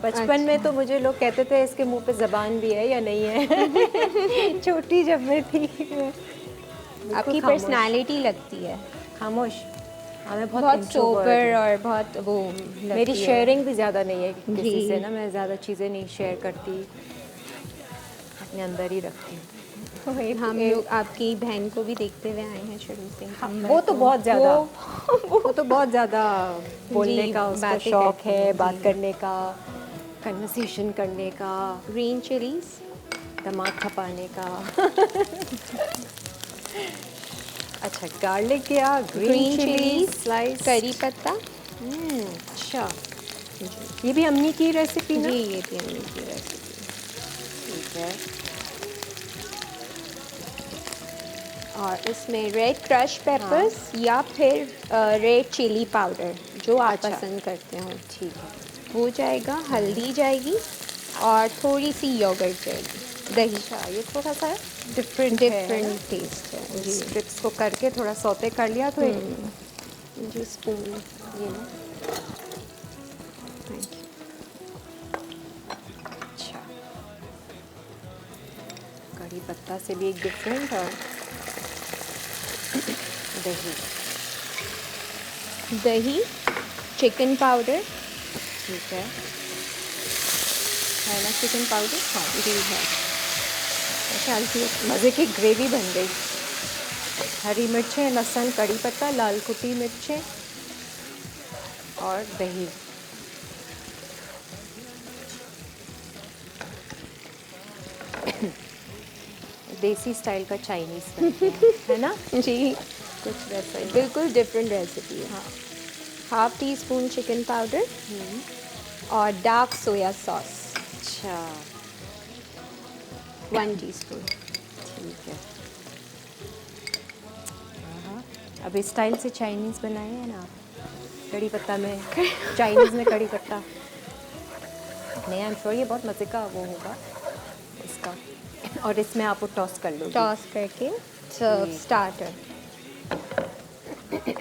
बचपन में तो मुझे लोग कहते थे इसके मुंह पे ज़बान भी है या नहीं है। छोटी जब मैं थी, आपकी खामोश। पर्सनालिटी लगती है खामोश। हाँ, मैं बहुत बहुत introvert सोबर हूँ। और बहुत वो लगती मेरी है। शेयरिंग भी ज़्यादा नहीं है किसी जी। से ना, मैं ज़्यादा चीज़ें नहीं शेयर करती, अपने अंदर ही रखती हूँ। हम लोग आपकी बहन को भी देखते हुए आए हैं शुरू से। वो तो बहुत ज़्यादा, वो वो तो बहुत ज़्यादा बोलने जी, का उसका बातें शौक करती है, है, बात जी। करने का, कन्वर्सेशन करने का, ग्रीन चिलीज, दिमाग खपाने का। अच्छा, गार्लिक किया, ग्रीन चिली स्लाइस, करी पत्ता। अच्छा, ये भी अम्मी की रेसिपी जी, है? ये थी अम्मी की रेसिपी। ठीक है। और इसमें रेड क्रश पेपर्स या फिर रेड चिली पाउडर, जो आप अच्छा। पसंद करते हो, ठीक है। वो जाएगा। हल्दी जाएगी और थोड़ी सी योगर्ट जाएगी, दही। अच्छा, ये थोड़ा सा डिफरेंट है, डिफरेंट टेस्ट है जी। स्ट्रिप्स को करके थोड़ा सौते कर लिया तो जी, स्पून ये लो। Thank you. अच्छा, कड़ी पत्ता से भी एक डिफरेंट और दही दही, चिकन पाउडर, ठीक है ना चिकन पाउडर हाँ जी है। अच्छा हल्की मज़े की ग्रेवी बन गई। हरी मिर्चें, लहसुन, कड़ी पत्ता, लाल कुटी मिर्चें और दही। देसी स्टाइल का चाइनीज़ बन गया है ना जी, कुछ वैसा ही। बिल्कुल डिफरेंट रेसिपी है। हाँ half tea spoon chicken powder और डार्क सोया सॉस अच्छा 1 टीस्पून। ठीक है। हाँ अब इस स्टाइल से चाइनीज़ बनाए हैं ना आप, कड़ी पत्ता में चाइनीज़ में कड़ी पत्ता नहीं, आई एम श्योर ये बहुत मज़े का वो होगा इसका। और इसमें आप वो टॉस कर लो टॉस करके सर्व स्टार्टर। अच्छा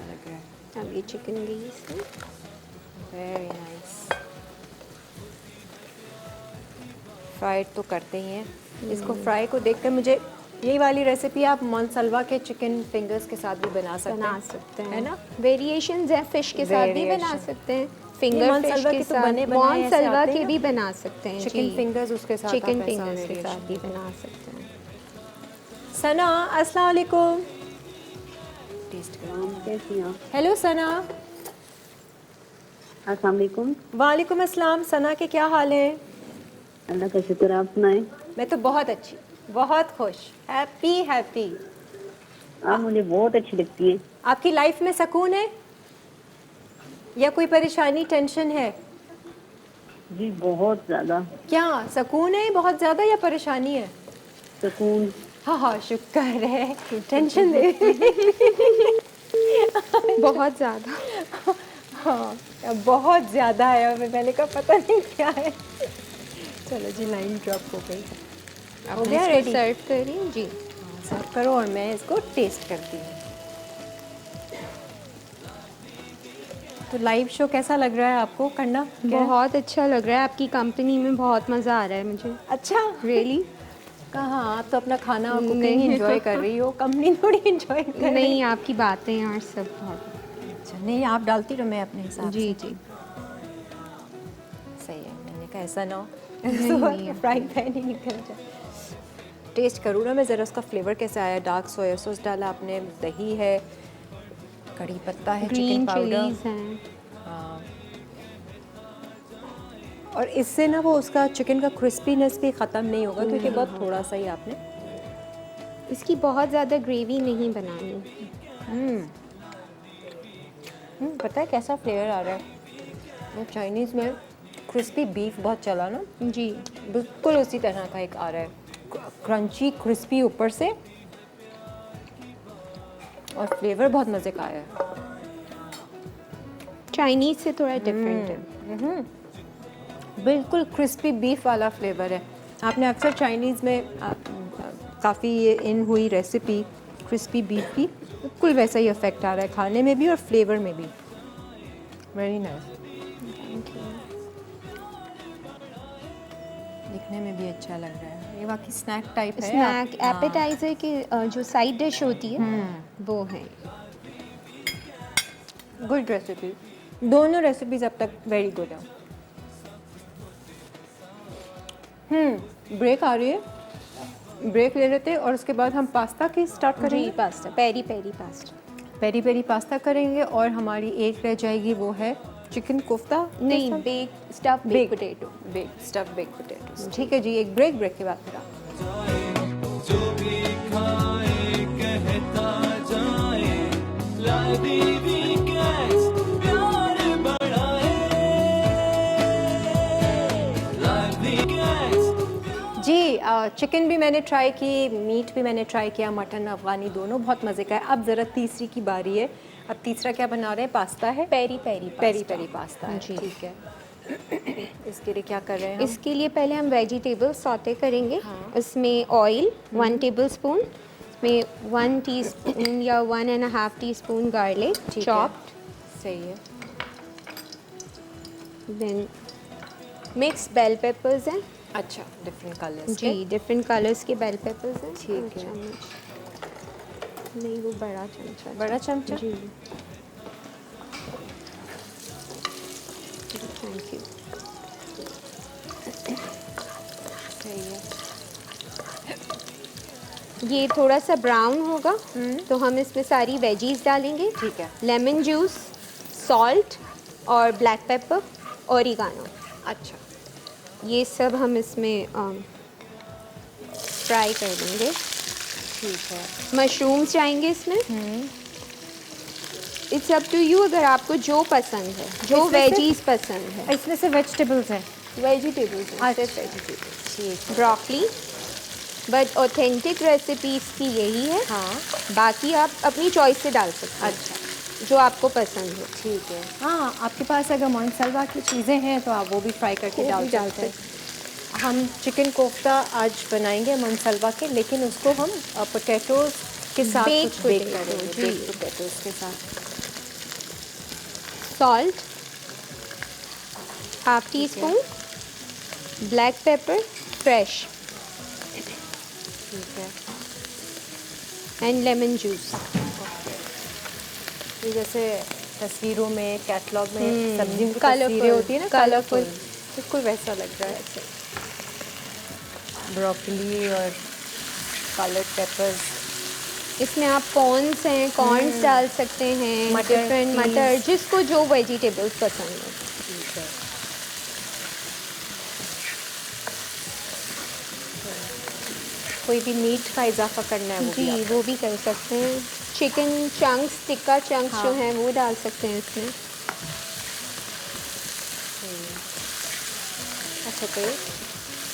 लग रहा है। अब ये चिकन गई इसमें। Very nice. फ्राइड तो करते ही हैं इसको। फ्राई को देखकर मुझे यही वाली रेसिपी आप मोनसलवा के चिकन फिंगर्स के साथ भी बना सकते हैं, है ना। वेरिएशंस है, फिश के साथ भी बना Variation. सकते हैं, फिंगर फिश मोनसलवा के के तो साथ, बने बनाए ऐसे मोनसलवा आते के हैं भी ना? बना सकते हैं। चिकन फिंगर्स उसके साथ चिकन आप ऐसा फिंगर्स के variation। साथ भी बना सकते हैं। सना अस्सलाम वालेकुम। टेस्ट करो। कैसी हो? हेलो सना। अस्सलाम वालेकुम। वालेकुम अस्सलाम। सना के क्या हाल है? अल्लाह का शुक्र, आप सुनाएं। मैं तो बहुत अच्छी, बहुत खुश, हैप्पी हैप्पी। आप मुझे बहुत अच्छी लगती है। आपकी लाइफ में सुकून है या कोई परेशानी टेंशन है? जी बहुत ज़्यादा क्या सुकून है बहुत ज़्यादा या परेशानी है? सुकून। हाँ हाँ शुक्र है। टेंशन दे बहुत ज़्यादा। हाँ बहुत ज़्यादा है। और मैंने कहा पता नहीं क्या है। चलो जी लाइन ड्रॉप हो गई। अब हो मैं गया इसको रेडी? सर्व करी जी। सर्व करो और मैं इसको टेस्ट करती हूँ। तो लाइव शो कैसा लग रहा है आपको करना? क्या? बहुत अच्छा लग रहा है, आपकी कंपनी में बहुत मज़ा आ रहा है मुझे। अच्छा रियली कहाँ आप तो अपना खाना कुकिंग नहीं। एंजॉय कर रही हो, कंपनी थोड़ी एंजॉय कर रही नहीं, आपकी बातें और सब बहुत। अच्छा नहीं आप डालती रहो, मैं अपने हिसाब जी से। जी। सही है। मैंने कहा ऐसा ना नहीं, हो नहीं। फ्राइंग पैन ही निकल जाए। टेस्ट करूँ ना मैं ज़रा उसका फ्लेवर कैसा आया। डार्क सोया सॉस डाला आपने, दही है, कड़ी पत्ता है, चिकन ग्रीन पाउडर। चिलीज हैं। हाँ और इससे ना वो उसका चिकन का क्रिस्पीनेस भी ख़त्म नहीं होगा क्योंकि बहुत थोड़ा सा ही आपने। इसकी बहुत ज़्यादा ग्रेवी नहीं बनानी। पता है कैसा फ्लेवर आ रहा है? वो चाइनीज़ में क्रिस्पी बीफ बहुत चला ना, जी। बिल्कुल उसी तरह का एक आ रहा है। क्रंची क्रिस्पी ऊपर से और फ्लेवर बहुत मज़े का आया है। चाइनीज़ से थोड़ा डिफरेंट है। बिल्कुल क्रिस्पी बीफ वाला फ्लेवर है। आपने अक्सर चाइनीज़ में काफ़ी ये इन हुई रेसिपी क्रिस्पी बीफ की, बिल्कुल वैसा ही इफेक्ट आ रहा है खाने में भी और फ्लेवर में भी। Very nice. दिखने में भी अच्छा लग रहा है। ये बाकी स्नैक टाइप है। स्नैक हाँ। एपेटाइजर की जो साइड डिश होती है वो है। Good recipe. दोनों रेसिपीज अब तक वेरी गुड है। ब्रेक आ रही है, ब्रेक ले लेते हैं और उसके बाद हम पास्ता की स्टार्ट जी, करेंगे। Pasta, peri peri pasta. Peri peri pasta करेंगे और हमारी एक रह जाएगी वो है चिकन कोफ्ता। नहीं, bake stuff bake potato. Bake stuff bake potato. ठीक है जी, एक ब्रेक के बाद फिर आप जो भी खाए कहता जाए लाइव वीकेंड्स प्यार बढ़ाए लाइव वीकेंड्स। जी चिकन भी मैंने ट्राई की, मीट भी मैंने ट्राई किया, मटन अफगानी दोनों बहुत मज़े का है। अब ज़रा तीसरी की बारी है। अब तीसरा क्या बना रहे हैं? पास्ता है, peri peri peri peri pasta है। जी। ठीक है। इसके लिए क्या कर रहे हैं हम? इसके लिए पहले हम वेजिटेबल सॉटे करेंगे। उसमें ऑयल 1 टेबलस्पून, इसमें 1 टीस्पून या 1.5 टीस्पून गार्लिक ठीक है। चॉप्ड, सही है। देन मिक्स बेल पेपर्स हैं अच्छा, डिफरेंट कलर्स जी, डिफरेंट कलर्स के बेल पेपर्स हैं। ठीक है। चम्मच नहीं, वो बड़ा चमचा। बड़ा चमचा? जी, थैंक यू। सही है। ये थोड़ा सा ब्राउन होगा तो हम इसमें सारी वेजीज डालेंगे। ठीक है। लेमन जूस, सॉल्ट और ब्लैक पेपर, ओरिगानो, अच्छा, ये सब हम इसमें फ्राई कर देंगे। ठीक है। मशरूम्स जाएंगे इसमें। इट्स अप टू यू, अगर आपको जो पसंद है, जो इसमें से- वेजीज पसंद है। इसमें से वेजिटेबल्स हैं? वेजिटेबल्स, अच्छा। सिर्फ वेजिटेबल्स। ठीक है। ब्रोकली, बट ऑथेंटिक रेसिपीज की यही है। हाँ, बाकी आप अपनी चॉइस से डाल सकते हैं। अच्छा, जो आपको पसंद हो। ठीक है। हाँ, आपके पास अगर मोइनसलवा की चीज़ें हैं तो आप वो भी फ्राई करके वो डाल भी डाल सकते हैं। हम चिकन कोफ्ता आज बनाएंगे मोइनसलवा के, लेकिन उसको हम पोटैटोज़ के साथ Baked कुछ बेक potato, करेंगे, जी। बेक पोटैटोज़ के साथ। Salt half tea spoon, black pepper fresh ठीक है। And lemon juice. ये जैसे तस्वीरों में, कैटलॉग में सब्जियों की Colourful, तस्वीरें होती है ना, colourful। कलरफुल, बिल्कुल वैसा लग रहा है। ब्रोकली और कलर्ड पेपर्स। इसमें आप कॉर्न्स हैं, कॉर्न्स डाल सकते हैं, मटर, डिफरेंट peas। मटर, जिसको जो वेजिटेबल्स पसंद है। ठीक है। कोई भी मीट का इजाफा करना है वो भी जी, आप- वो भी कर सकते हैं। चिकन चंक्स, टिक्का चंक्स हाँ। जो हैं वो डाल सकते हैं इसमें। अच्छा, तो ये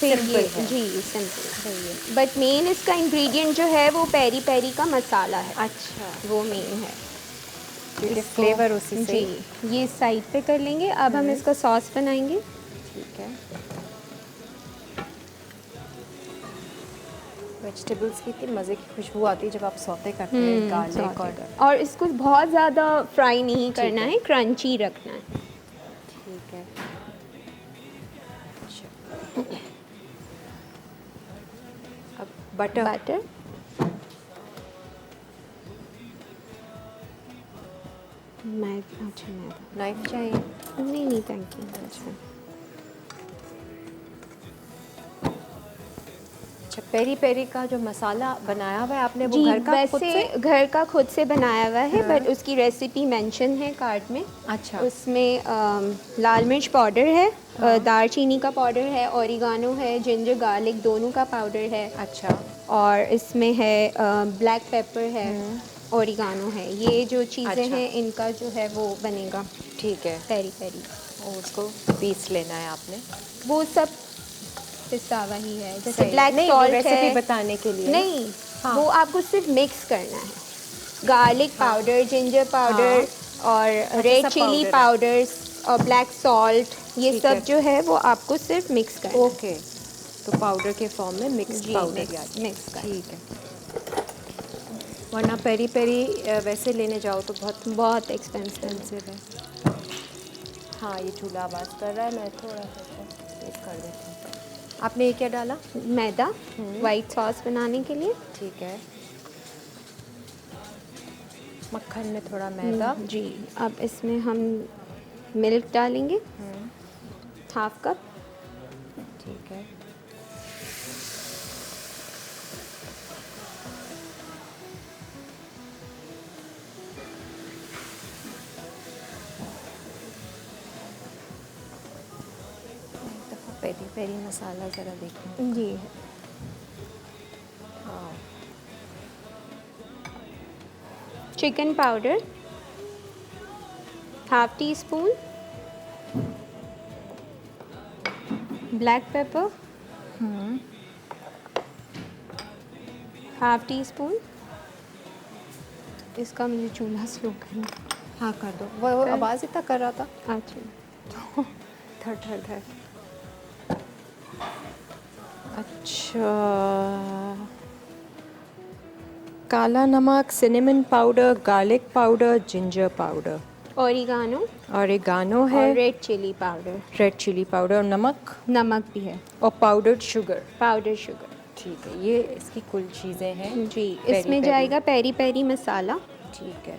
फिर Simple ये है। जी सिंपल। बट मेन इसका इंग्रेडिएंट जो है वो पेरी पेरी का मसाला है। अच्छा, वो मेन है। क्योंकि इसको- फ्लेवर उसी से। जी, ये साइड पे कर लेंगे। अब हम इसका सॉस बनाएंगे। ठीक है। वेजिटेबल्स की इतनी मज़े की खुशबू आती है जब आप सौते करते हैं गार्लिक और इसको बहुत ज़्यादा फ्राई नहीं करना है। है, क्रंची रखना है। ठीक है। अच्छा। अब बटर। बटर, अच्छा मैदा नाइफ चाहिए? नहीं नहीं, थैंक यू। अच्छा, पेरी पेरी का जो मसाला बनाया हुआ है आपने, वो जी, घर का खुद वैसे से? घर का खुद से बनाया हुआ है, बट उसकी रेसिपी मेंशन है कार्ड में। अच्छा। उसमें लाल मिर्च पाउडर है, दालचीनी का पाउडर है, ओरिगानो है, जिंजर गार्लिक दोनों का पाउडर है, अच्छा। और इसमें है ब्लैक पेपर है, ओरिगानो है। ये जो चीज़ें अच्छा। हैं इनका जो है वो बनेगा ठीक है। Peri peri. और उसको पीस लेना है आपने? वो सब पिसा हुआ ही है, जैसे सही। ब्लैक नहीं, सॉल्ट रेसिपी है। बताने के लिए ना? नहीं, हाँ। वो आपको सिर्फ मिक्स करना है। गार्लिक पाउडर, जिंजर पाउडर और रेड सब चिली पाउडर है। पाउडर्स और ब्लैक सॉल्ट, ये ठीक सब है। जो है वो आपको सिर्फ मिक्स करना है। ओके, तो पाउडर के फॉर्म में मिक्स जी, पाउडर मिक्स- याद। मिक्स कर। ठीक है। वरना पेरी पेरी वैसे लेने जाओ तो बहुत बहुत एक्सपेंसिव। एक्सपेंसिव है। हाँ, ये चूल्हा आवाज़ कर रहा है, मैं थोड़ा सा तेज कर देती हूँ। आपने ये क्या डाला? मैदा, वाइट सॉस बनाने के लिए। ठीक है। मक्खन में थोड़ा मैदा। जी, अब इसमें हम मिल्क डालेंगे, हाफ कप। ठीक है। पेरी पेरी मसाला ज़रा देखना। जी, हाँ। Chicken powder half tea spoon, black pepper half tea spoon. इसका मुझे चूल्हा स्लो करना। हाँ, कर दो। वो आवाज़ इतना कर रहा था। अच्छा, धर धर धर। अच्छा, काला नमक, cinnamon powder, garlic powder, ginger powder. Oregano oregano और है, red chilli powder, red chilli powder और नमक नमक भी है, और पाउडर्ड शुगर। Powder sugar. ठीक है, ये इसकी कुल चीज़ें हैं। जी, पेरी इसमें पेरी। जाएगा पेरी पेरी मसाला। ठीक है,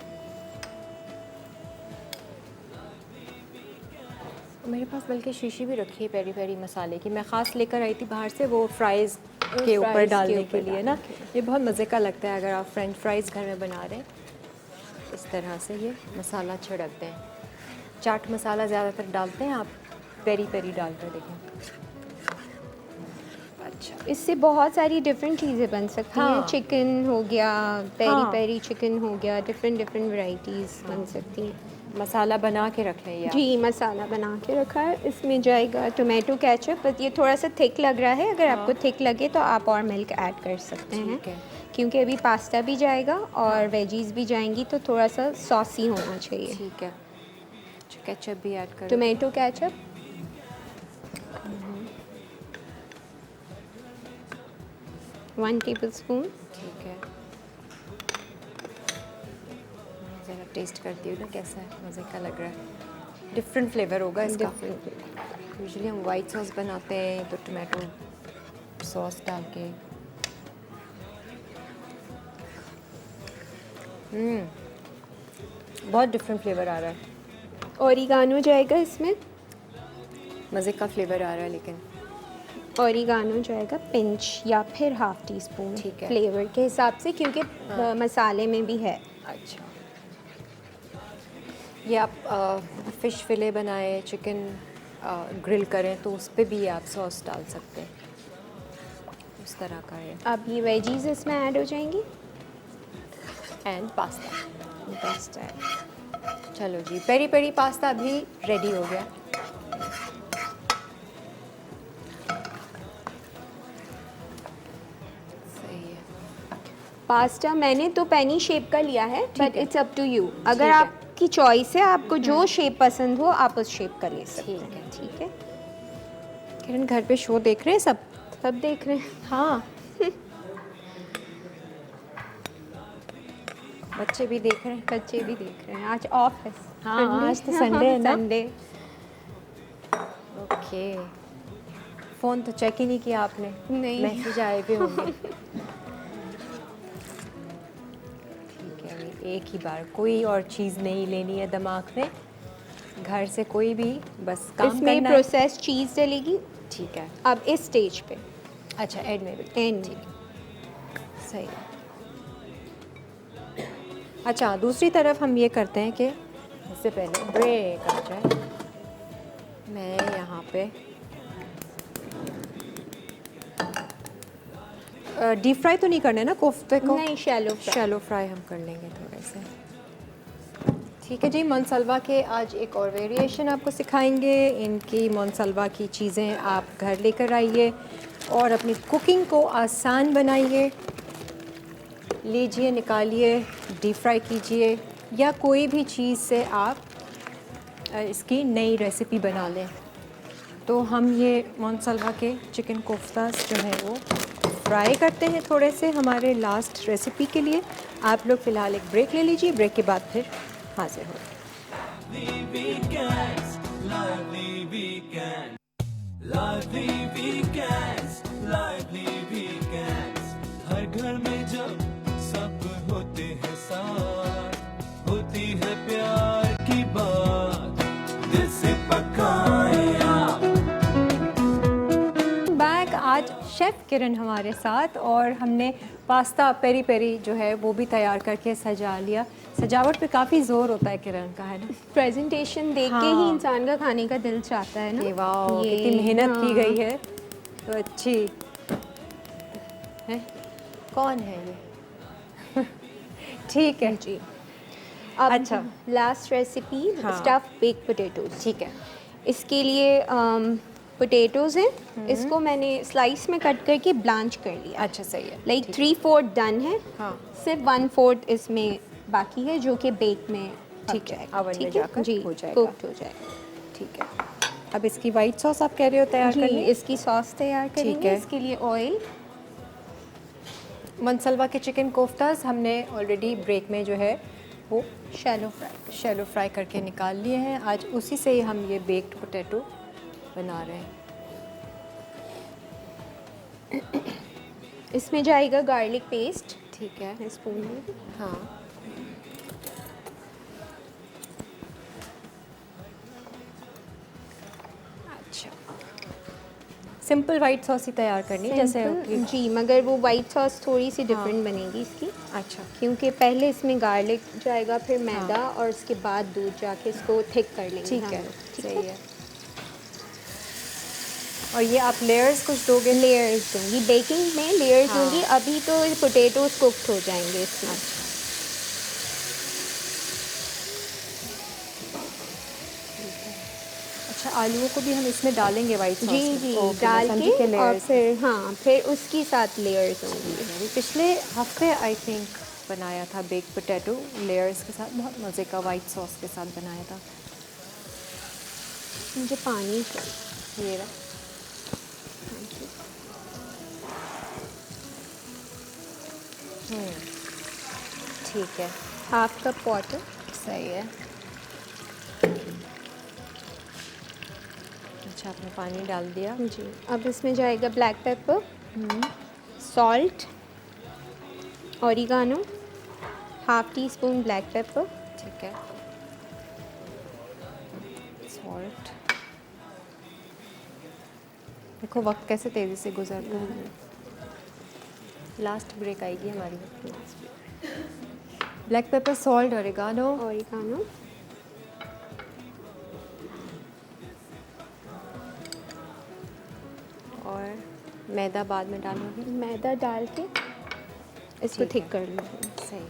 मेरे पास बल्कि शीशी भी रखी है पेरी पेरी मसाले की, मैं ख़ास लेकर आई थी बाहर से, वो फ्राइज़ के ऊपर फ्राइज़ के डालने ऊपर के लिए ना। डालने के ये बहुत मज़े का लगता है अगर आप फ्रेंच फ्राइज़ घर में बना रहे हैं, इस तरह से ये मसाला छिड़क दें। चाट मसाला ज़्यादातर डालते हैं आप, पेरी पेरी डालकर देखें। अच्छा, इससे बहुत सारी डिफरेंट चीज़ें बन सकती हैं। हाँ। चिकन हो गया, पेरी हाँ। पेरी चिकन हो गया, डिफरेंट डिफरेंट वैरायटीज़ बन सकती हैं। मसाला बना के रख लें ये आप। जी, मसाला बना के रखा है। इसमें जाएगा टोमेटो केचप, बस ये थोड़ा सा थिक लग रहा है, अगर आपको थिक लगे तो आप और मिल्क ऐड कर सकते हैं, ठीक है। क्योंकि अभी पास्ता भी जाएगा और वेजीज़ भी जाएंगी, तो थोड़ा सा सॉसी होना चाहिए। ठीक है, केचप भी ऐड कर। Tomato ketchup 1 tablespoon. ठीक है, ज़रा टेस्ट करती हूँ ना कैसा है, मज़े का लग रहा है। डिफरेंट फ्लेवर होगा इसका। यूजुअली हम वाइट सॉस बनाते हैं तो टोमेटो सॉस डाल के। बहुत डिफरेंट फ्लेवर आ रहा है, ओरिगानो जाएगा इसमें, मज़े का फ्लेवर आ रहा है लेकिन। ओरिगानो जाएगा पिंच या फिर हाफ टी स्पून, ठीक है। फ्लेवर के हिसाब से, क्योंकि मसाले में भी है। अच्छा, ये आप फ़िश फिले बनाए, चिकन ग्रिल करें तो उस पर भी आप सॉस डाल सकते हैं, उस तरह का है। अब ये वेजीज इसमें ऐड हो जाएंगी। And pasta. बेस्ट है। चलो जी, पेरी पेरी पास्ता भी रेडी हो गया। सही है। पास्ता मैंने तो पेनी शेप का लिया है, बट है। It's up to you. अगर ठीक है। आपकी चॉइस है, आपको जो शेप पसंद हो आप उस शेप का ले सकते ठीक हैं। है। ठीक है, किरण घर पे शो देख रहे हैं सब? सब देख रहे हैं। हाँ। बच्चे भी देख रहे हैं। बच्चे भी देख रहे हैं। आज ऑफ है। हाँ, आज तो संडे है ना। संडे। ओके, फ़ोन तो चेक ही नहीं किया आपने? नहीं। मैसेज आए भी होंगे। ठीक है, अभी एक ही बार, कोई और चीज़ नहीं लेनी है दिमाग में, घर से कोई भी बस काम इसमें करना है। प्रोसेस चीज़ डलेगी। ठीक है। अब इस स्टेज पे अच्छा, एड में भी एंड सही है। अच्छा, दूसरी तरफ हम ये करते हैं कि इससे पहले ब्रेक आ जाए, मैं यहाँ पे डीप फ्राई तो नहीं करने ना कोफ्ते को? नहीं, शैलो फ्राई। शैलो फ्राई हम कर लेंगे थोड़े से। ठीक है जी, मोनसलवा के आज एक और वेरिएशन आपको सिखाएंगे। इनकी मोनसलवा की चीज़ें आप घर लेकर आइए और अपनी कुकिंग को आसान बनाइए। लीजिए, निकालिए, डीप फ्राई कीजिए, या कोई भी चीज़ से आप इसकी नई रेसिपी बना लें। तो हम ये मोनसलवा के चिकन कोफ्तास जो हैं वो फ्राई करते हैं थोड़े से हमारे लास्ट रेसिपी के लिए। आप लोग फ़िलहाल एक ब्रेक ले लीजिए, ब्रेक के बाद फिर हाजिर हो। weekends, lively weekends, हर घर में जब सब होते हैं साथ, होती है प्यार की बात, दिल से पकाए आप। बैक, आज शेफ़ किरण हमारे साथ, और हमने पास्ता पेरी पेरी जो है वो भी तैयार करके सजा लिया। सजावट पे काफ़ी ज़ोर होता है किरण का, है ना? प्रेजेंटेशन देख के हाँ। ही इंसान का खाने का दिल चाहता है ना। ये वाह, ये, कितनी मेहनत की हाँ। गई है, तो अच्छी है। कौन है ये? ठीक है जी। अब अच्छा। लास्ट रेसिपी, हाँ। Stuff bake potatoes. ठीक है। इसके लिए पोटैटोज़ हैं, इसको मैंने स्लाइस में कट करके ब्लांच कर लिया। अच्छा, सही है। लाइक 3/4 डन है। हाँ। सिर्फ 1/4 इसमें बाकी है, जो कि बेक में ठीक है, ओवन में ठीक जाकर है जी, हो जाएगा। कुक्ड हो जाएगा। ठीक है। अब इसकी वाइट सॉस आप कह रहे हो तैयार जी, करनी? इसकी सॉस तैयार करेंगे। है। इसके लिए ऑयल, मनसलवा के चिकन कोफ्तास हमने ऑलरेडी ब्रेक में जो है वो शैलो फ्राई। शैलो फ्राई करके निकाल लिए हैं। आज उसी से ही हम ये बेक्ड पोटैटो बना रहे हैं। इसमें जाएगा गार्लिक पेस्ट ठीक है। स्पून में। हाँ, अच्छा, सिंपल वाइट सॉस ही तैयार करनी है जैसे Simple, जी, मगर वो वाइट सॉस थोड़ी सी डिफरेंट बनेगी इसकी, अच्छा, क्योंकि पहले इसमें गार्लिक जाएगा, फिर मैदा और उसके बाद दूध जाके इसको थिक कर लेंगे ठीक हम है, लोग, ठीक सही है। और ये आप लेयर्स कुछ दोगे? लेयर्स दूंगी, बेकिंग में लेयर्स हाँ। दूंगी। अभी तो पोटैटोज कुक्ड हो जाएंगे इसमें। अच्छा, आलूओं को भी हम इसमें डालेंगे वाइट सॉस जी में? जी, ओके, डाल मैं समझी के और layers। फिर हाँ, फिर उसके साथ लेयर्स होंगी। अभी पिछले हफ्ते आई थिंक बनाया था बेक पोटैटो लेयर्स के साथ, बहुत मज़े का वाइट सॉस के साथ बनाया था। मुझे पानी चाहिए। ये रहा। ठीक है, हाफ कप वाटर। सही है। अच्छा, आपने पानी डाल दिया। जी, अब इसमें जाएगा black pepper, salt, oregano, half tea spoon black pepper, ठीक है, सॉल्ट। देखो वक्त कैसे तेज़ी से गुजर रहा है। लास्ट ब्रेक आएगी हमारी। Black pepper, salt, oregano. Oregano, और मैदा बाद में डालोगे? मैदा डाल के इसको ठीक थिक है। कर लूँगी। सही।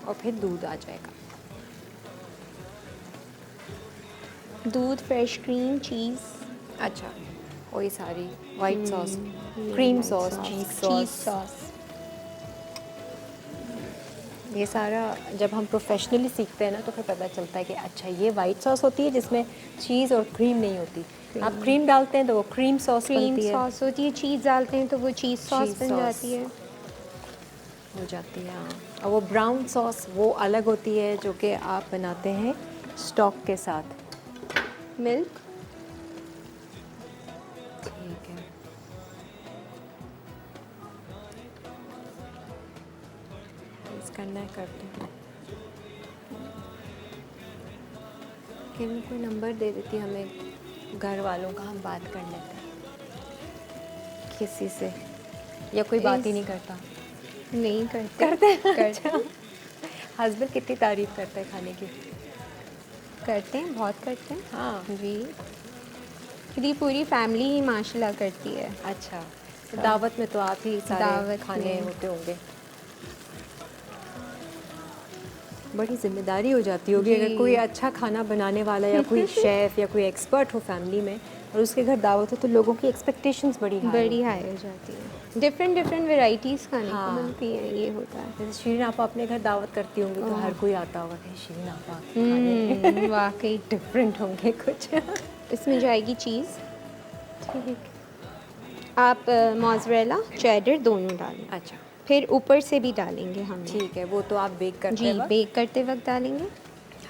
और फिर दूध आ जाएगा। दूध, फ्रेश क्रीम, चीज़। अच्छा, वही सारी वाइट सॉस, क्रीम सॉस, चीज़ चीज़ सॉस, सॉस। ये सारा जब हम प्रोफेशनली सीखते हैं ना तो फिर पता चलता है कि अच्छा ये वाइट सॉस होती है जिसमें चीज़ और क्रीम नहीं होती। आप क्रीम डालते हैं तो वो क्रीम सॉस क्रीम बनती है, सॉस होती है, चीज़ डालते हैं तो वो चीज़ सॉस चीज़ बन सॉस। जाती है। हो जाती है। हाँ, और वो ब्राउन सॉस वो अलग होती है जो कि आप बनाते हैं स्टॉक के साथ। मिल्क, ठीक है, करना है करते हैं। कि मैं कोई नंबर दे देती हमें घर वालों का, हम बात कर लेते हैं किसी से, या कोई बात ही नहीं करता? नहीं करते। करते हस्बैंड कितनी तारीफ करते हैं खाने की? करते हैं, बहुत करते हैं। हाँ, जी, मेरी पूरी फैमिली ही माशाल्लाह करती है। अच्छा, तो दावत में तो आप ही सारे दावत खाने में। होते होंगे। बड़ी जिम्मेदारी हो जाती होगी अगर जी। कोई अच्छा खाना बनाने वाला या कोई शेफ़ या कोई एक्सपर्ट हो फैमिली में और उसके घर दावत हो तो लोगों की एक्सपेक्टेशंस बड़ी बड़ी हाई हो जाती है। डिफरेंट डिफरेंट वेराइटीज़ खाने को हाँ। मिलती है, ये होता है। जैसे शीरीन आपा अपने घर दावत करती होंगी तो हर कोई आता होगा कि शीरीन आपा के खाने वाकई। डिफरेंट होंगे कुछ। इसमें जाएगी चीज़। ठीक, आप मोज़रेला, चेडर दोनों डालें, अच्छा, फिर ऊपर से भी डालेंगे हम। ठीक है, वो तो आप बेक करते जी, वक्त। बेक करते वक्त डालेंगे।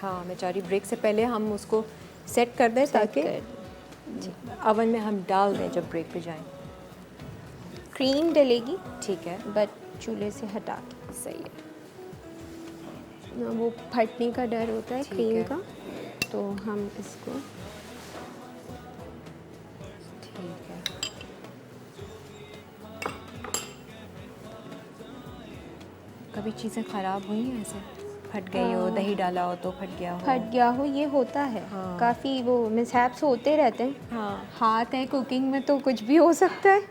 हाँ, मैं चाह रही ब्रेक से पहले हम उसको सेट कर दें ताकि अवन में हम डाल दें जब ब्रेक पे जाएं। क्रीम डलेगी, ठीक है, बट चूल्हे से हटा के। सही है, ना वो फटने का डर होता है ठीक क्रीम है। का, तो हम इसको ठीक है। कभी चीज़ें ख़राब हुई हैं ऐसे, फट गई हो, दही डाला हो तो फट गया हो? फट गया हो, ये होता है। हाँ। काफ़ी वो मिसहैप्स होते रहते हैं। हाँ, हाथ है कुकिंग में तो कुछ भी हो सकता है,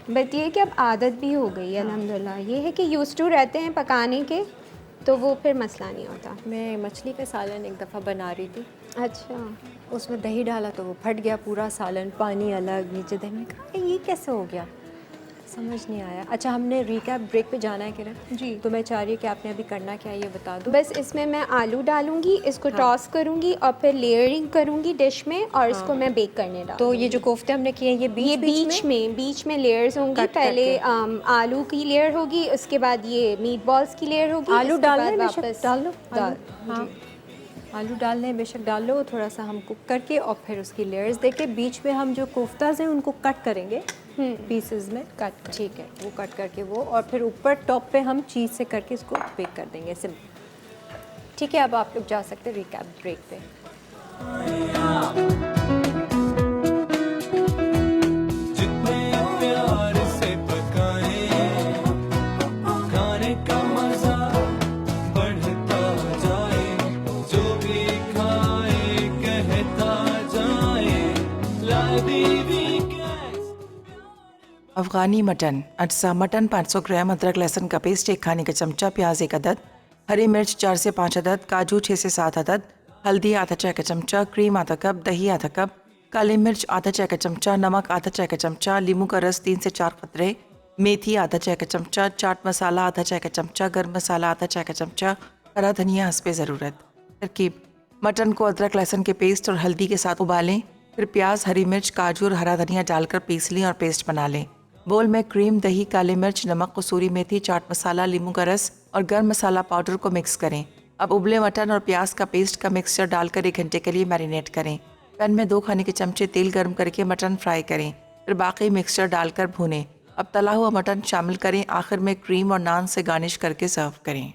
बट ये कि अब आदत भी हो गई है अल्हम्दुलिल्लाह। ये है कि यूज़ टू रहते हैं पकाने के, तो वो फिर मसला नहीं होता। मैं मछली का सालन एक दफ़ा बना रही थी, अच्छा, उसमें दही डाला तो वो फट गया पूरा सालन, पानी अलग नीचे दही। मैंने कहा ये कैसे हो गया? समझ नहीं आया। अच्छा, हमने रिकैप ब्रेक पे जाना है किरण जी। तो मैं चाह रही हूँ कि आपने अभी करना क्या है ये बता दो। बस इसमें मैं आलू डालूंगी, इसको टॉस करूंगी और फिर लेयरिंग करूंगी डिश में और इसको मैं बेक करने डाल तो ये जो कोफ्ते हमने किए हैं ये ये बीच में लेयर्स होंगी। कट पहले आलू की लेयर होगी, उसके बाद ये मीट बॉल्स की लेयर होगी। आलू इसके डालने बाद बेशक वापस डाल लो, दाल। हाँ आलू डालने हैं बेशक डाल लो, थोड़ा सा हम कुक करके और फिर उसकी लेयर्स देके बीच में हम जो कोफ्ताज हैं उनको कट करेंगे पीसेस में कट, ठीक है, वो कट करके वो, और फिर ऊपर टॉप पे हम चीज़ से करके इसको बेक कर देंगे सिंपल। ठीक है, अब आप लोग जा सकते हैं रिकैप ब्रेक पे। जितने प्यार से पकाए खाने का मजा बढ़ता जाए, जो भी खाए कहता जाए लादी वीकेंड्स। अफ़गानी मटन अज्जा मटन 500 ग्राम, अदरक लहसुन का पेस्ट 1 खाने का चमचा, प्याज 1 अदद, हरी मिर्च 4 से 5 अदद, काजू 6 से 7 अदद, हल्दी आधा चाय का चमचा, क्रीम आधा कप, दही आधा कप, काली मिर्च आधा चाय का चमचा, नमक आधा चाय का चमचा, नींबू का रस 3 से 4 कतरे, मेथी आधा चाय का चमचा, चाट मसाला आधा चाय का चमचा, गर्म मसाला आधा चाय का चमचा, हरा धनिया हस्बे ज़रूरत। तरकीब: मटन को अदरक लहसुन के पेस्ट और हल्दी के साथ उबालें, फिर प्याज, हरी मिर्च, काजू और हरा धनिया डालकर पीस लें और पेस्ट बना लें। बोल में क्रीम, दही, काली मिर्च, नमक, कसूरी मेथी, चाट मसाला, नींबू का रस और गर्म मसाला पाउडर को मिक्स करें। अब उबले मटन और प्याज का पेस्ट का मिक्सचर डालकर 1 घंटे के लिए मैरिनेट करें। पैन में 2 खाने के चमचे तेल गर्म करके मटन फ्राई करें, फिर बाकी मिक्सचर डालकर भूनें। अब तला हुआ मटन शामिल करें, आखिर में क्रीम और नान से गार्निश करके सर्व करें।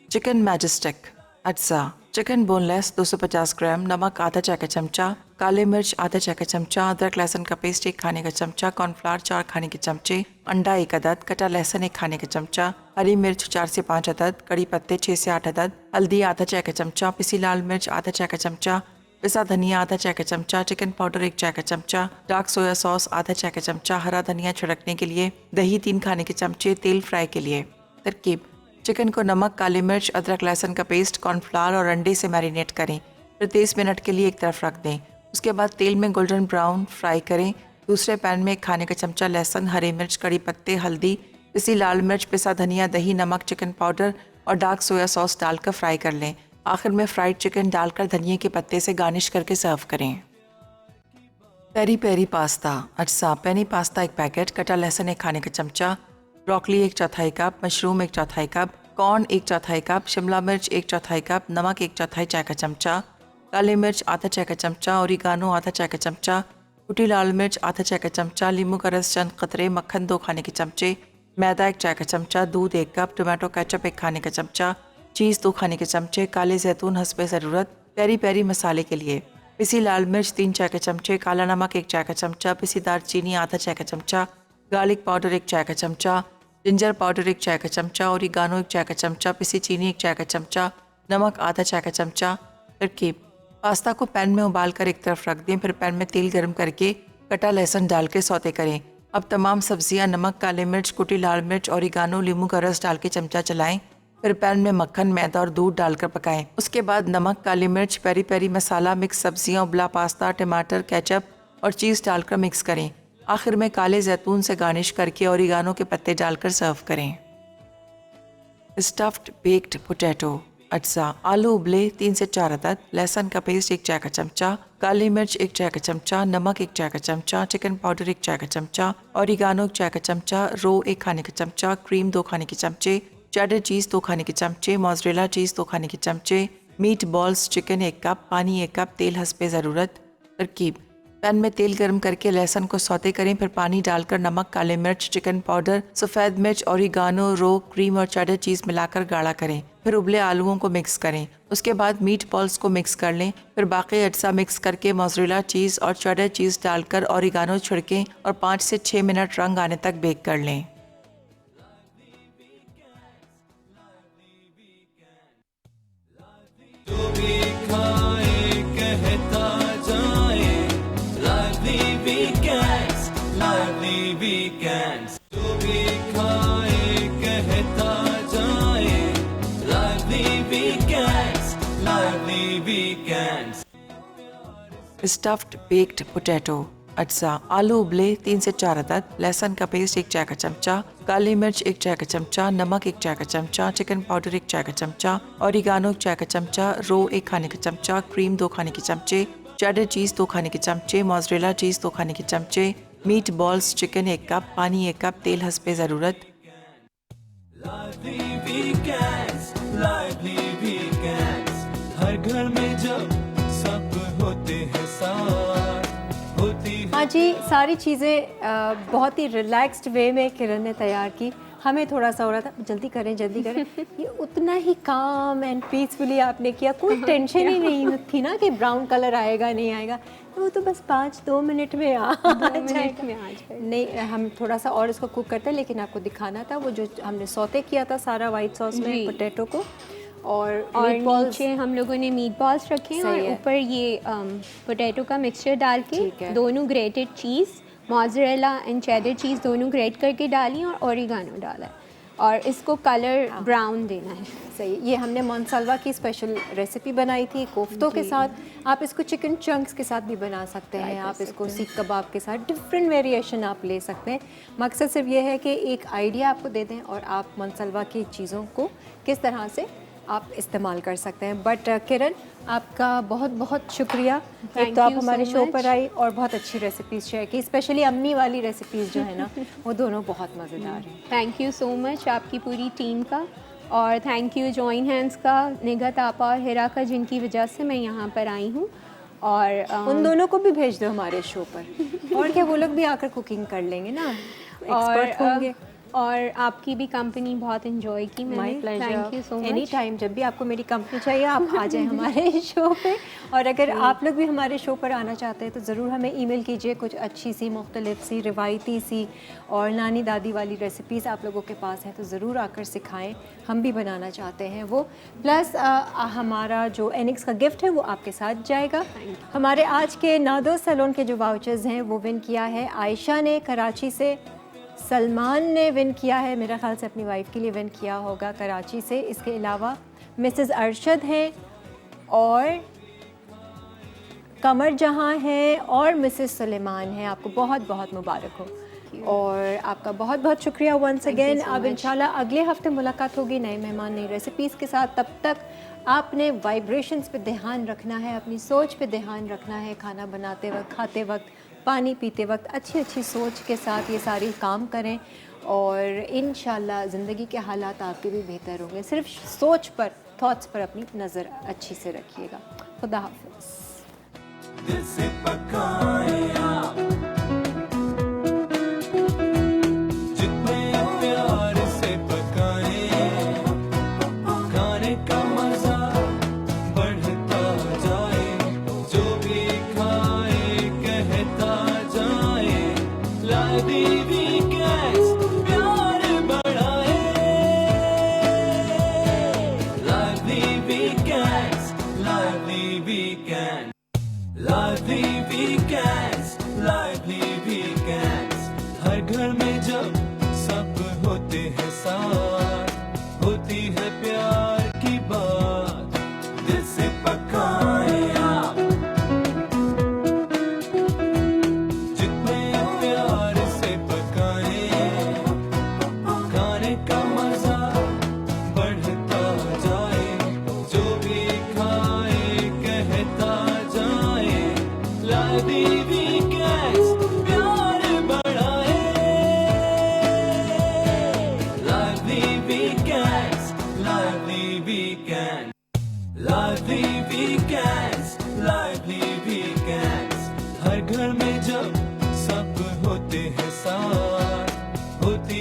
चिकन मैजेस्टिक अज्जा चिकन बोनलेस 250 ग्राम, नमक आधा चाय का चमचा, काले मिर्च आधा चाय का चमचा, अदरक लहसुन का पेस्ट 1 खाने का चमचा, कॉर्नफ्लावर 4 खाने के चमचे, अंडा 1 अदद, कटा लहसुन 1 खाने का चमचा, हरी मिर्च 4 से 5 अदद, कड़ी पत्ते 6 से 8 अदद, हल्दी आधा चाय का चमचा, पिसी लाल मिर्च आधा चाय का चमचा, पिसा धनिया आधा चाय का चमचा, चिकन पाउडर 1 चाय का चमचा, डार्क सोया सॉस आधा चाय का चमचा, हरा धनिया छिड़कने के लिए, दही 3 खाने के चमचे, तेल फ्राई के लिए। तरकीब: चिकन को नमक, काली मिर्च, अदरक लहसुन का पेस्ट, कॉर्नफ्लावर और अंडे से मैरिनेट करें, फिर 30 मिनट के लिए एक तरफ रख दें। उसके बाद तेल में गोल्डन ब्राउन फ्राई करें। दूसरे पैन में 1 खाने का चमचा लहसुन, हरी मिर्च, कड़ी पत्ते, हल्दी, पिसी लाल मिर्च, पिसा धनिया, दही, नमक, चिकन पाउडर और डार्क सोया सॉस डालकर फ्राई कर लें। आखिर में फ्राइड चिकन डालकर धनिया के पत्ते से गार्निश करके सर्व करें। पेरी पेरी पास्ता अज्जा पेनी पास्ता 1 पैकेट, कटा लहसुन 1 खाने का चमचा, broccoli 1/4 cup, mushroom 1/4 cup, corn 1/4 cup, Shimla मिर्च 1/4 कप, नमक 1/4 चाय का चमचा, काली मिर्च आधा चाय का चमचा, ओरिगानो आधा चाय का चमचा, कुटी लाल मिर्च आधा चाय का चमचा, नींबू का रस चंद कतरे, मक्खन 2 खाने के चमचे, मैदा 1 चाय का चमचा, दूध 1 कप, टोमेटो केचप 1 खाने का चमचा, चीज़ 2 खाने के चमचे, काले जैतून हस्बे ज़रूरत। पेरी पेरी मसाले के लिए: पिसी लाल मिर्च 3 चाय के चमचे, काला नमक 1 चाय का चमचा, पिसी दालचीनी आधा चाय का चमचा, गार्लिक पाउडर 1 चाय का चमचा, जिंजर पाउडर 1 चाय का चमचा, ओरिगानो 1 चाय का चमचा, पिसी चीनी 1 चाय का चमचा, नमक आधा चाय का चमचा। तरकीब: पास्ता को पैन में उबाल कर एक तरफ रख दें, फिर पैन में तेल गर्म करके कटा लहसुन डाल के सौते करें। अब तमाम सब्जियां नमक, काले मिर्च, कुटी लाल मिर्च, ओरिगानो, नींबू का रस डाल के चमचा चलाएं, फिर पैन में मक्खन, मैदा और दूध डालकर पकाएं। उसके बाद नमक, काली मिर्च, पेरी पेरी मसाला, मिक्स सब्जियां, उबला पास्ता, टमाटर, केचप और चीज़ डालकर मिक्स करें। आखिर में काले जैतून से गार्निश करके ओरिगानो के पत्ते डालकर सर्व करें। स्टफ्ड बेक्ड पोटैटो अज्जा आलू उबले 3 से 4 अदद, लहसुन का पेस्ट 1 चाय का चमचा, काली मिर्च 1 चाय का चमचा, नमक 1 चाय का चमचा, चिकन पाउडर 1 चाय का चमचा, ओरिगानो 1 चाय का चमचा, रो 1 खाने का चमचा, क्रीम 2 खाने के चमचे, चेडर चीज़ 2 खाने के चमचे, मोज़रेला चीज़ 2 खाने के चमचे, मीट बॉल्स, चिकन 1 कप, पानी 1 कप, तेल हस्बे ज़रूरत। तरकीब: पैन में तेल गर्म करके लहसुन को सौते करें, फिर पानी डालकर नमक, काले मिर्च, चिकन पाउडर, सफ़ेद मिर्च, ओरिगानो, रो, क्रीम और चेडर चीज़ मिलाकर गाढ़ा करें। फिर उबले आलूओं को मिक्स करें। उसके बाद मीट बॉल्स को मिक्स कर लें, फिर बाकी अज्जा मिक्स करके मोज़रेला चीज़ और चेडर चीज़ डालकर ओरिगानो छिड़कें और 5 से 6 मिनट रंग आने तक बेक कर लें। जो भी खाए कहता जाए lively weekends, lively weekends. जो भी खाए कहता जाए lively weekends, lively weekends. Stuffed baked potato अज्जा आलू उबले 3 से 4 अदद, लहसुन का पेस्ट 1 चाय का चमचा, काली मिर्च 1 चाय का चमचा, नमक 1 चाय का चमचा, चिकन पाउडर 1 चाय का चमचा, ओरिगानो 1 चाय का चमचा, रो 1 खाने का चमचा, क्रीम 2 खाने के चमचे, चेडर चीज़ 2 खाने के चमचे, मोज़रेला चीज़ 2 खाने के चमचे, मीट बॉल्स चिकन 1 कप, पानी 1 कप, तेल हस्बे ज़रूरत। Lively weekends, lively weekends, हर घर में जब सब होते हैं साथ, होती है हाँ जी, सारी चीज़ें बहुत ही रिलैक्स्ड वे में किरण ने तैयार की। हमें थोड़ा सा हो रहा था जल्दी करें जल्दी करें, ये उतना ही काम एंड पीसफुली आपने किया, कोई टेंशन ही नहीं थी ना कि ब्राउन कलर आएगा नहीं आएगा, वो तो बस 5-2 मिनट में आ जाएगा। नहीं, हम थोड़ा सा और इसको कुक करते हैं, लेकिन आपको दिखाना था वो जो हमने सौते किया था सारा वाइट सॉस में पोटैटो को, और नीचे हम लोगों ने मीट बॉल्स रखे हैं और ऊपर ये पोटैटो का मिक्सचर डाल के दोनों grated cheese, mozzarella and cheddar cheese दोनों ग्रेट करके डाली और ओरिगानो डाला है और इसको कलर ब्राउन देना है। सही, ये हमने मोनसाल्वा की स्पेशल रेसिपी बनाई थी कोफ्तों के साथ। आप इसको चिकन चंक्स के साथ भी बना सकते हैं, आप इसको सीख कबाब के साथ डिफरेंट वेरिएशन आप ले सकते हैं। मकसद सिर्फ ये है कि एक आइडिया आपको दे दें और आप मोनसाल्वा की चीज़ों को किस तरह से आप इस्तेमाल कर सकते हैं। बट किरण, आपका बहुत बहुत शुक्रिया, एक तो आप हमारे शो पर आई और बहुत अच्छी रेसिपीज़ शेयर की, स्पेशली अम्मी वाली रेसिपीज़ जो है ना वो दोनों बहुत मज़ेदार हैं। थैंक यू सो मच आपकी पूरी टीम का, और थैंक यू जॉइन हैंड्स का, निगहत आपा और हिरा का, जिनकी वजह से मैं यहाँ पर आई हूँ। और उन दोनों को भी भेज दो हमारे शो पर, और क्या वो लोग भी आकर कुकिंग कर लेंगे ना, एक्सपर्ट होंगे। और आपकी भी कंपनी बहुत एंजॉय की मैंने। My pleasure, thank you so much. Any time, जब भी आपको मेरी कंपनी चाहिए आप आ जाएं हमारे शो पे। और अगर आप लोग भी हमारे शो पर आना चाहते हैं तो ज़रूर हमें ईमेल कीजिए, कुछ अच्छी सी मुख्तलिफ सी रिवायती सी और नानी दादी वाली रेसिपीज़ आप लोगों के पास हैं तो ज़रूर आकर सिखाएं, हम भी बनाना चाहते हैं वो। प्लस हमारा जो एनिक्स का गिफ्ट है वो आपके साथ जाएगा। हमारे आज के नादोस सैलून के जो वाउचर्स हैं वो विन किया है आयशा ने कराची से, सलमान ने विन किया है, मेरा ख्याल से अपनी वाइफ के लिए विन किया होगा कराची से। इसके अलावा मिसेस अरशद हैं और कमर जहां हैं और मिसेस सुलेमान हैं। आपको बहुत बहुत मुबारक हो और आपका बहुत बहुत शुक्रिया वंस अगेन। अब इंशाल्लाह अगले हफ्ते मुलाकात होगी नए मेहमान नई रेसिपीज़ के साथ। तब तक आपने वाइब्रेशंस पे ध्यान रखना है, अपनी सोच पे ध्यान रखना है, खाना बनाते वक्त, खाते वक्त, पानी पीते वक्त अच्छी अच्छी सोच के साथ ये सारी काम करें और इंशाल्लाह ज़िंदगी के हालात आपके भी बेहतर होंगे। सिर्फ सोच पर, थॉट्स पर अपनी नज़र अच्छी से रखिएगा। खुदा हाफ़िज़। दिल से पकाएं आप, जितने प्यार से पकाएं, खाने का मजा बढ़ता जाए, जो भी खाए कहता जाए, लादी वीकेंड्स प्यार बढ़ाए, लादी वीकेंड्स, लादी weekend, lively weekends, lively weekends, हर घर में जब सब होते हैं साथ, होती है प्यार की बात, दिल से पकाएं आप, जितने प्यार से पकाएं, खाने का मजा बढ़ता जाए, जो भी खाए कहता जाए, लादी वीकेंड्स प्यार बढ़ाए, लादी वीकेंड्स, लादी वीकेंड, लादी वीकेंड्स, लादी वीकेंड्स, हर घर में जब सब होते हैं साथ, होती